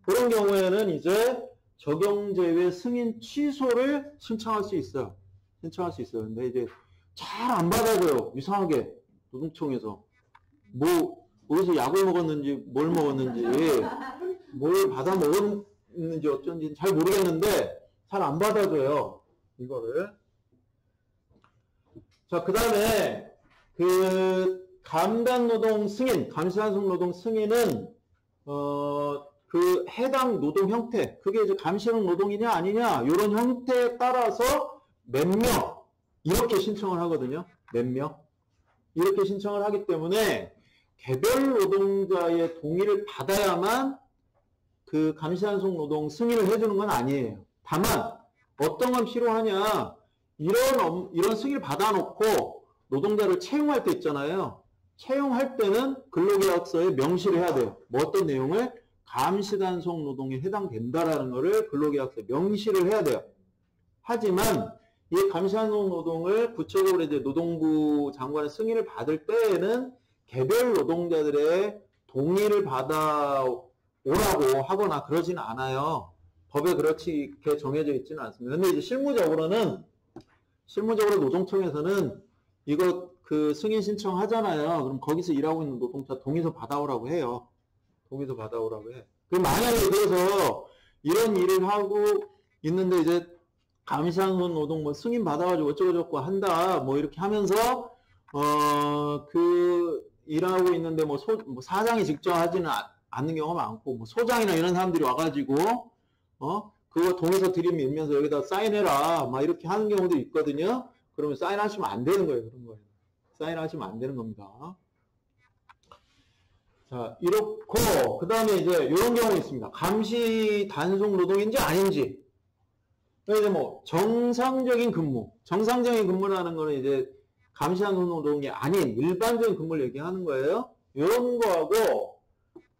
그런 경우에는 이제 적용제외 승인 취소를 신청할 수 있어요. 근데 이제 잘 안 받아줘요. 이상하게 노동청에서 뭐 어디서 약을 먹었는지 뭘 먹었는지 뭘 받아 먹었는지 어쩐지 잘 모르겠는데 잘 안 받아줘요, 이거를. 자, 그 다음에 그 감단노동 승인, 감시단속 노동 승인은 그 해당 노동 형태, 그게 이제 감시형 노동이냐 아니냐 이런 형태에 따라서 몇 명 이렇게 신청을 하거든요. 몇 명 이렇게 신청을 하기 때문에 개별 노동자의 동의를 받아야만 그 감시단속 노동 승인을 해주는 건 아니에요. 다만 어떤 건 필요하냐, 이런 승인을 받아놓고 노동자를 채용할 때 있잖아요. 채용할 때는 근로계약서에 명시를 해야 돼요. 뭐 어떤 내용을? 감시단속 노동에 해당된다라는 것을 근로계약서에 명시를 해야 돼요. 하지만 이 감시단속 노동을 구체적으로 이제 노동부 장관의 승인을 받을 때에는 개별 노동자들의 동의를 받아오라고 하거나 그러지는 않아요. 법에 그렇게 정해져 있지는 않습니다. 근데 이제 실무적으로는 노동청에서는 이거 그 승인 신청하잖아요. 그럼 거기서 일하고 있는 노동자 동의서 받아오라고 해요. 동의서 받아오라고 해. 그럼 만약에 그래서 이런 일을 하고 있는데 이제 감시단속 노동 뭐 승인 받아가지고 어쩌고저쩌고 한다 뭐 이렇게 하면서 그 일하고 있는데 뭐 사장이 직접 하지는 않는 경우가 많고 뭐 소장이나 이런 사람들이 와가지고 그거 동의서 들이밀면서 여기다 사인해라 막 이렇게 하는 경우도 있거든요. 그러면 사인하시면 안 되는 거예요. 그런 거예요. 사인하시면 안 되는 겁니다. 자, 이렇고 그다음에 이제 이런 경우 있습니다. 감시 단속 노동인지 아닌지. 이제 뭐 정상적인 근무라는 거는 이제 감시 단속 노동이 아닌 일반적인 근무를 얘기하는 거예요. 이런 거하고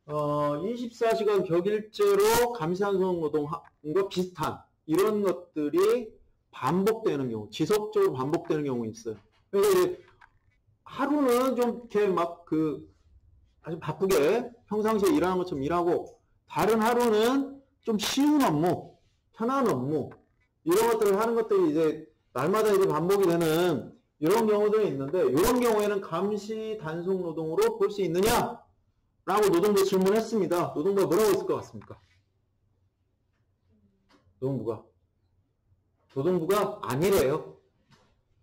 24시간 격일제로 감시 단속 노동과 비슷한 이런 것들이 반복되는 경우, 지속적으로 반복되는 경우 있어요. 그래서 이제 하루는 좀 이렇게 막 아주 바쁘게 평상시에 일하는 것처럼 일하고 다른 하루는 좀 쉬운 업무, 편한 업무 이런 것들을 하는 것들이 이제 날마다 이제 반복이 되는 이런 경우들이 있는데 이런 경우에는 감시 단속 노동으로 볼 수 있느냐? 라고 노동부 질문했습니다. 노동부가 뭐라고 했을 것 같습니까? 노동부가 아니래요.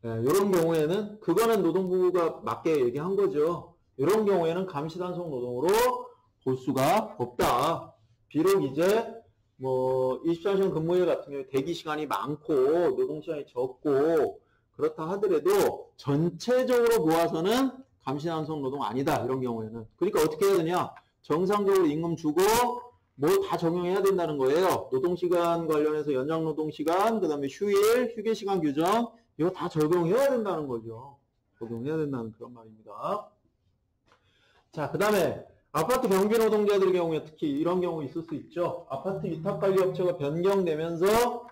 네, 이런 경우에는 그거는 노동부가 맞게 얘기한 거죠. 이런 경우에는 감시 단속 노동으로 볼 수가 없다. 비록 이제 뭐 24시간 근무일 같은 경우에 대기 시간이 많고 노동 시간이 적고 그렇다 하더라도 전체적으로 모아서는 감시 단속 노동 아니다. 이런 경우에는. 그러니까 어떻게 해야 되냐? 정상적으로 임금 주고 뭐 다 적용해야 된다는 거예요. 노동시간 관련해서 연장 노동시간, 그 다음에 휴일, 휴게시간 규정 이거 다 적용해야 된다는 거죠. 적용해야 된다는 그런 말입니다. 자, 그 다음에 아파트 경비 노동자들의 경우에 특히 이런 경우 있을 수 있죠. 아파트 위탁관리업체가 변경되면서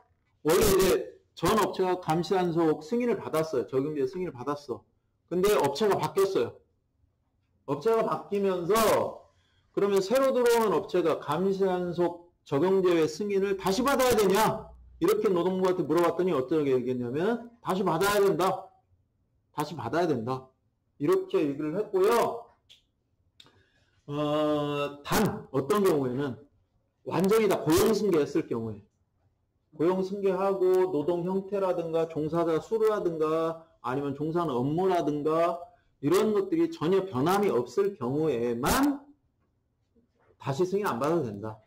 원래 이제 전 업체가 감시단속 승인을 받았어요. 적용제 승인을 받았어. 근데 업체가 바뀌었어요. 업체가 바뀌면서 그러면 새로 들어오는 업체가 감시단속 적용제의 승인을 다시 받아야 되냐? 이렇게 노동부한테 물어봤더니 어떻게 얘기했냐면 다시 받아야 된다. 다시 받아야 된다. 이렇게 얘기를 했고요. 단 어떤 경우에는 완전히 다 고용승계했을 경우에 고용승계하고 노동 형태라든가 종사자 수라든가 아니면 종사하는 업무라든가 이런 것들이 전혀 변함이 없을 경우에만 다시 승인 안 받아도 된다.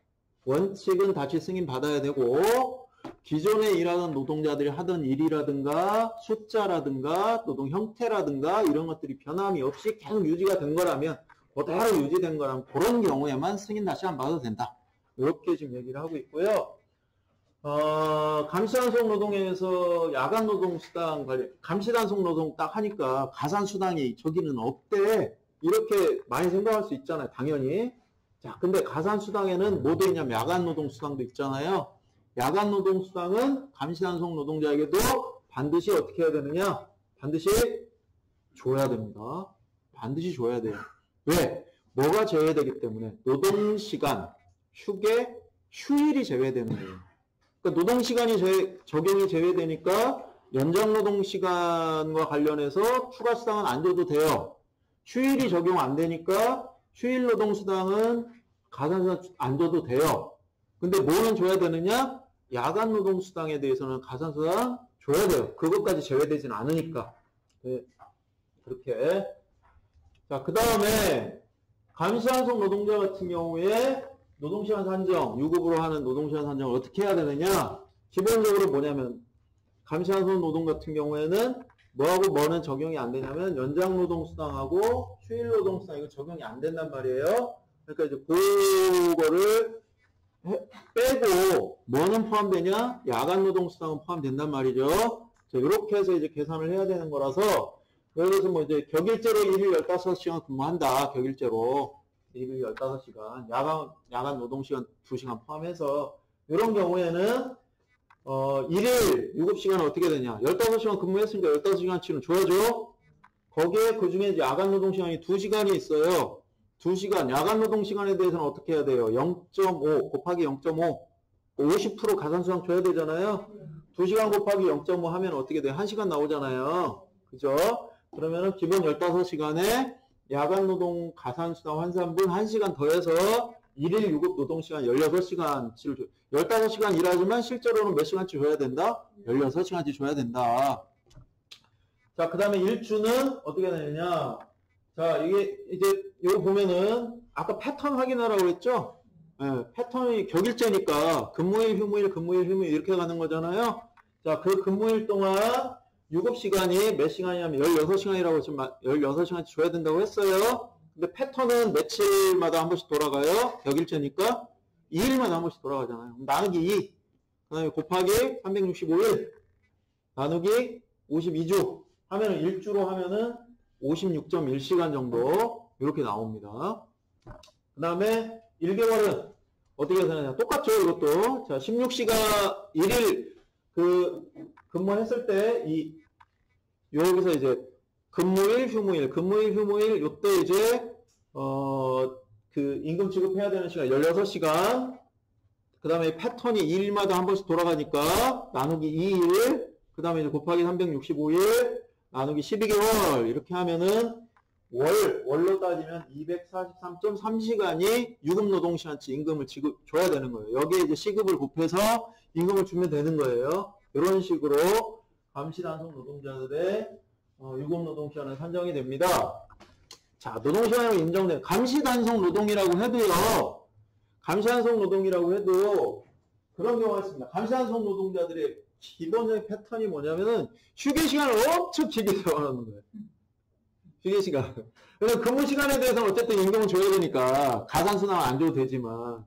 원칙은 다시 승인 받아야 되고 기존에 일하던 노동자들이 하던 일이라든가 숫자라든가 노동 형태라든가 이런 것들이 변함이 없이 계속 유지가 된 거라면 그대로 유지된 거라면 그런 경우에만 승인 다시 안 받아도 된다. 이렇게 지금 얘기를 하고 있고요. 감시단속 노동에서 야간 노동 수당 관련, 감시단속 노동 딱 하니까 가산 수당이 저기는 없대. 이렇게 많이 생각할 수 있잖아요. 당연히. 자, 근데 가산 수당에는 뭐 돼 있냐면 야간 노동 수당도 있잖아요. 야간 노동 수당은 감시단속 노동자에게도 반드시 어떻게 해야 되느냐? 반드시 줘야 됩니다. 반드시 줘야 돼요. 왜? 뭐가 제외되기 때문에 노동시간, 휴게, 휴일이 제외되는 거예요. 그러니까 노동시간이 적용이 제외되니까 연장노동시간과 관련해서 추가수당은 안 줘도 돼요. 휴일이 적용 안 되니까 휴일노동수당은 가산수당 안 줘도 돼요. 근데 뭐는 줘야 되느냐? 야간노동수당에 대해서는 가산수당 줘야 돼요. 그것까지 제외되지는 않으니까. 네, 그렇게. 자, 그 다음에 감시단속 노동자 같은 경우에 노동시간 산정, 유급으로 하는 노동시간 산정을 어떻게 해야 되느냐? 기본적으로 뭐냐면 감시단속 노동 같은 경우에는 뭐하고 뭐는 적용이 안 되냐면 연장노동수당하고 휴일노동수당 이거 적용이 안 된단 말이에요. 그러니까 이제 그거를 빼고 뭐는 포함되냐? 야간노동수당은 포함된단 말이죠. 자, 이렇게 해서 이제 계산을 해야 되는 거라서 예를 들어서 뭐 이제 격일제로 일일 15시간 근무한다. 격일제로. 일일 15시간, 야간 노동시간 2시간 포함해서, 이런 경우에는, 일일 7시간은 어떻게 되냐. 15시간 근무했으니까 15시간치는 줘야죠? 거기에 그 중에 야간 노동시간이 2시간이 있어요. 2시간, 야간 노동시간에 대해서는 어떻게 해야 돼요? 0.5 곱하기 0.5, 50% 가산수당 줘야 되잖아요? 2시간 곱하기 0.5 하면 어떻게 돼요? 1시간 나오잖아요. 그죠? 그러면은 기본 15시간에 야간 노동 가산수당 환산분 1시간 더해서 일일 유급 노동시간 16시간치를 줘요. 15시간 일하지만 실제로는 몇 시간치 줘야 된다? 16시간치 줘야 된다. 자, 그 다음에 일주는 어떻게 되느냐. 자, 이게 이제 이거 보면은 아까 패턴 확인하라고 했죠? 예, 패턴이 격일제니까 근무일, 휴무일, 근무일, 휴무일 이렇게 가는 거잖아요. 자, 그 근무일 동안 유급시간이 몇 시간이냐면 16시간이라고 지금 16시간치 줘야 된다고 했어요. 근데 패턴은 며칠마다 한 번씩 돌아가요. 격일제니까 2일마다 한 번씩 돌아가잖아요. 나누기 2, 그 다음에 곱하기 365일, 나누기 52주 하면은 일주로 하면은 56.1시간 정도 이렇게 나옵니다. 그 다음에 1개월은 어떻게 되느냐. 똑같죠, 이것도. 자, 16시간 1일 근무했을 때 여기서 이제 근무일, 휴무일, 요때 이제 임금 지급해야 되는 시간 16시간. 그 다음에 패턴이 2일마다 한 번씩 돌아가니까 나누기 2일, 그 다음에 이제 곱하기 365일, 나누기 12개월 이렇게 하면은 월로 따지면 243.3시간이 유급노동시간치 임금을 줘야 되는 거예요. 여기에 이제 시급을 곱해서 임금을 주면 되는 거예요. 이런 식으로 감시단속 노동자들의 유급노동시간은 산정이 됩니다. 자, 노동시간으로 인정된 감시단속 노동이라고 해도요. 감시단속 노동이라고 해도 그런 경우가 있습니다. 감시단속 노동자들의 기본적인 패턴이 뭐냐면은 휴게시간을 엄청 길게 잡아놓는 거예요. 휴게시간. 그래서 근무시간에 대해서는 어쨌든 임금을 줘야 되니까 가산수당 안 줘도 되지만.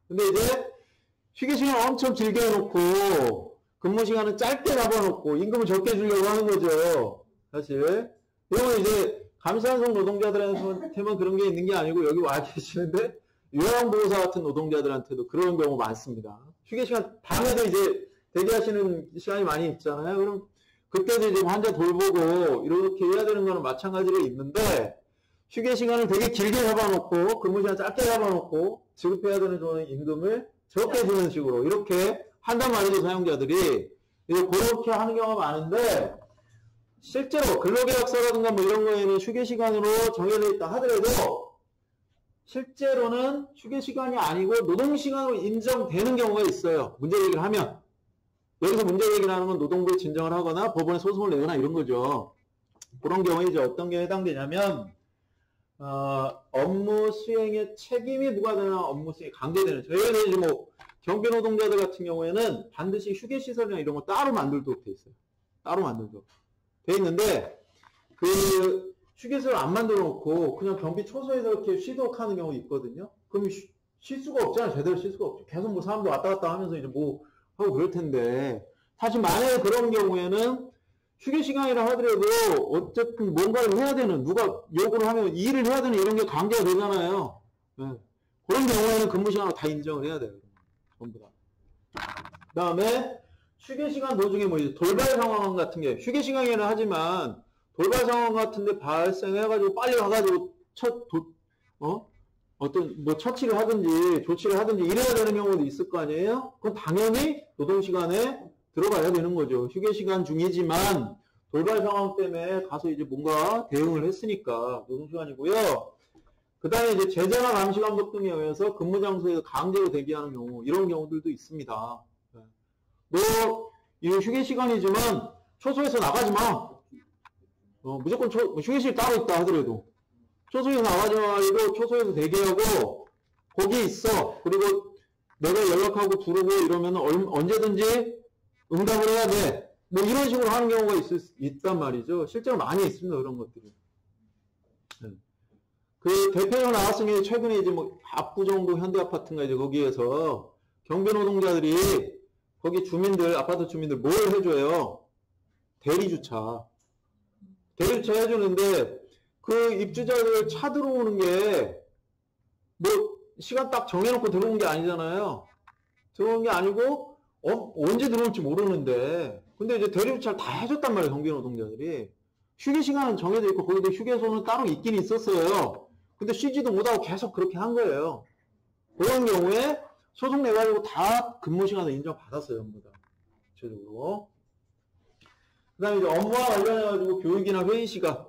근데 이제 휴게시간을 엄청 길게 해놓고 근무시간은 짧게 잡아놓고 임금을 적게 주려고 하는 거죠. 사실. 이건 이제 감시단속 노동자들한테만 그런 게 있는 게 아니고 여기 와 계시는데 요양보호사 같은 노동자들한테도 그런 경우 많습니다. 휴게시간 밤에도 이제 대기하시는 시간이 많이 있잖아요. 그럼 그때도 이제 환자 돌보고 이렇게 해야 되는 거는 마찬가지로 있는데 휴게시간을 되게 길게 잡아놓고 근무시간 짧게 잡아놓고 지급해야 되는 저는 임금을 적게 주는 식으로 이렇게 한단 말이죠. 사용자들이 그렇게 하는 경우가 많은데 실제로 근로계약서라든가 뭐 이런 거에는 휴게시간으로 정해져 있다 하더라도 실제로는 휴게시간이 아니고 노동시간으로 인정되는 경우가 있어요. 문제제기를 하면. 여기서 문제제기를 하는 건 노동부에 진정을 하거나 법원에 소송을 내거나 이런 거죠. 그런 경우에 이제 어떤 게 해당되냐면 업무 수행의 책임이 부과되는 업무 수행이 강제되는. 저희는 이제 뭐 경비 노동자들 같은 경우에는 반드시 휴게시설이나 이런 거 따로 만들도록 돼 있어요. 따로 만들도록 돼 있는데 그 휴게소를 안 만들어 놓고 그냥 경비 초소에서 이렇게 쉬도록 하는 경우 있거든요. 그럼 쉴 수가 없잖아요. 제대로 쉴 수가 없죠. 계속 뭐 사람들 왔다 갔다 하면서 이제 뭐 하고 그럴 텐데 사실 만약에 그런 경우에는 휴게시간이라 하더라도 어쨌든 뭔가를 해야 되는 누가 요구를 하면 일을 해야 되는 이런 게 관계가 되잖아요. 네. 그런 경우에는 근무시간으로 다 인정을 해야 돼요. 전부 다. 그 다음에 휴게시간 도중에 뭐 이제 돌발 상황 같은 게 휴게시간에는 하지만 돌발 상황 같은데 발생해가지고 빨리 가가지고 어떤 뭐 처치를 하든지 조치를 하든지 이래야 되는 경우도 있을 거 아니에요? 그건 당연히 노동시간에 들어가야 되는 거죠. 휴게시간 중이지만 돌발 상황 때문에 가서 이제 뭔가 대응을 했으니까 노동시간이고요. 그 다음에 이제 제재나 감시 감독 등에 의해서 근무 장소에서 강제로 대기하는 경우 이런 경우들도 있습니다. 너 이거 휴게시간이지만 초소에서 나가지 마. 무조건 휴게실 따로 있다 하더라도 초소에서 나가지 말고 초소에서 대기하고 거기 있어. 그리고 내가 연락하고 부르고 이러면 언제든지 응답을 해야 돼. 뭐 이런 식으로 하는 경우가 있단 말이죠. 실제로 많이 있습니다. 그런 것들이. 그 대표로 나왔은 게 최근에 이제 뭐 압구정동 현대아파트인가 이제 거기에서 경비 노동자들이 거기 주민들, 아파트 주민들 뭘 해줘요? 대리주차. 대리주차 해주는데 그 입주자들 차 들어오는 게 뭐 시간 딱 정해놓고 들어온 게 아니잖아요. 들어온 게 아니고 언제 들어올지 모르는데 근데 이제 대리부차를 다 해줬단 말이에요. 경비 노동자들이. 휴게 시간은 정해져 있고 거기도 휴게소는 따로 있긴 있었어요. 근데 쉬지도 못하고 계속 그렇게 한 거예요. 그런 경우에 소송 내가지고 다 근무 시간을 인정받았어요. 전부 다. 전체적으로. 그 다음에 이제 업무와 관련해가지고 교육이나 회의 시간.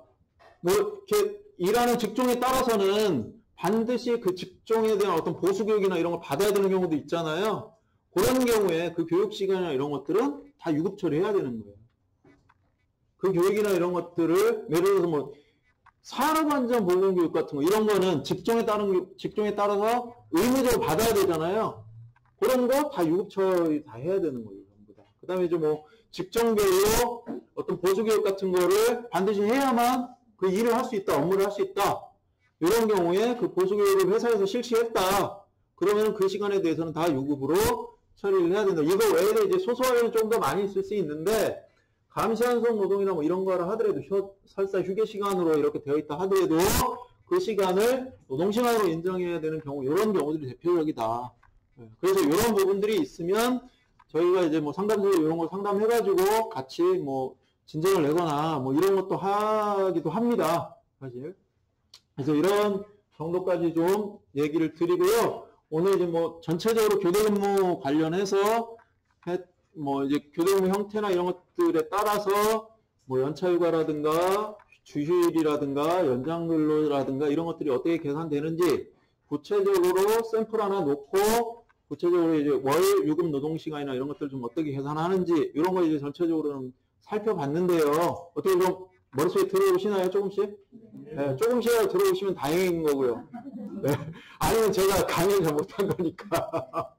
뭐, 이렇게 일하는 직종에 따라서는 반드시 그 직종에 대한 어떤 보수교육이나 이런 걸 받아야 되는 경우도 있잖아요. 그런 경우에 그 교육 시간이나 이런 것들은 다 유급 처리해야 되는 거예요. 그 교육이나 이런 것들을, 예를 들어서 뭐, 산업안전보건교육 같은 거, 이런 거는 직종에 따라서 의무적으로 받아야 되잖아요. 그런 거 다 유급 처리 다 해야 되는 거예요. 전부 다. 그 다음에 이제 뭐, 직종별로 어떤 보수교육 같은 거를 반드시 해야만 그 일을 할 수 있다, 업무를 할 수 있다. 이런 경우에 그 보수교육을 회사에서 실시했다. 그러면 그 시간에 대해서는 다 유급으로 처리를 해야 된다. 이거 외에 이제 소소하게는 좀 더 많이 있을 수 있는데, 감시한성 노동이나 뭐 이런 거를 하더라도 설사 휴게 시간으로 이렇게 되어 있다 하더라도 그 시간을 노동시간으로 인정해야 되는 경우, 이런 경우들이 대표적이다. 그래서 이런 부분들이 있으면 저희가 이제 뭐 상담소에 이런 걸 상담해가지고 같이 뭐 진정을 내거나 뭐 이런 것도 하기도 합니다. 사실. 그래서 이런 정도까지 좀 얘기를 드리고요. 오늘 이제 뭐 전체적으로 교대근무 관련해서 뭐 이제 교대근무 형태나 이런 것들에 따라서 뭐 연차휴가라든가 주휴일이라든가 연장근로라든가 이런 것들이 어떻게 계산되는지 구체적으로 샘플 하나 놓고 구체적으로 이제 월 유급 노동시간이나 이런 것들 좀 어떻게 계산하는지 이런 거 이제 전체적으로는 살펴봤는데요. 어떻게 좀 머릿속에 들어오시나요? 조금씩? 네, 조금씩 들어오시면 다행인 거고요. 네. 아니면 제가 강의를 잘 못한 거니까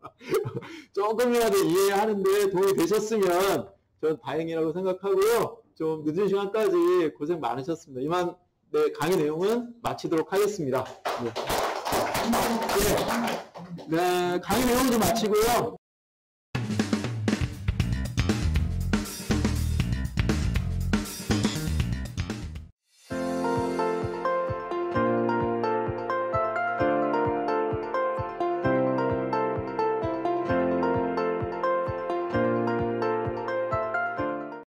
조금이라도 이해하는데 도움이 되셨으면 저는 다행이라고 생각하고요. 좀 늦은 시간까지 고생 많으셨습니다. 이만 네, 강의 내용은 마치도록 하겠습니다. 네, 강의 내용 좀 마치고요.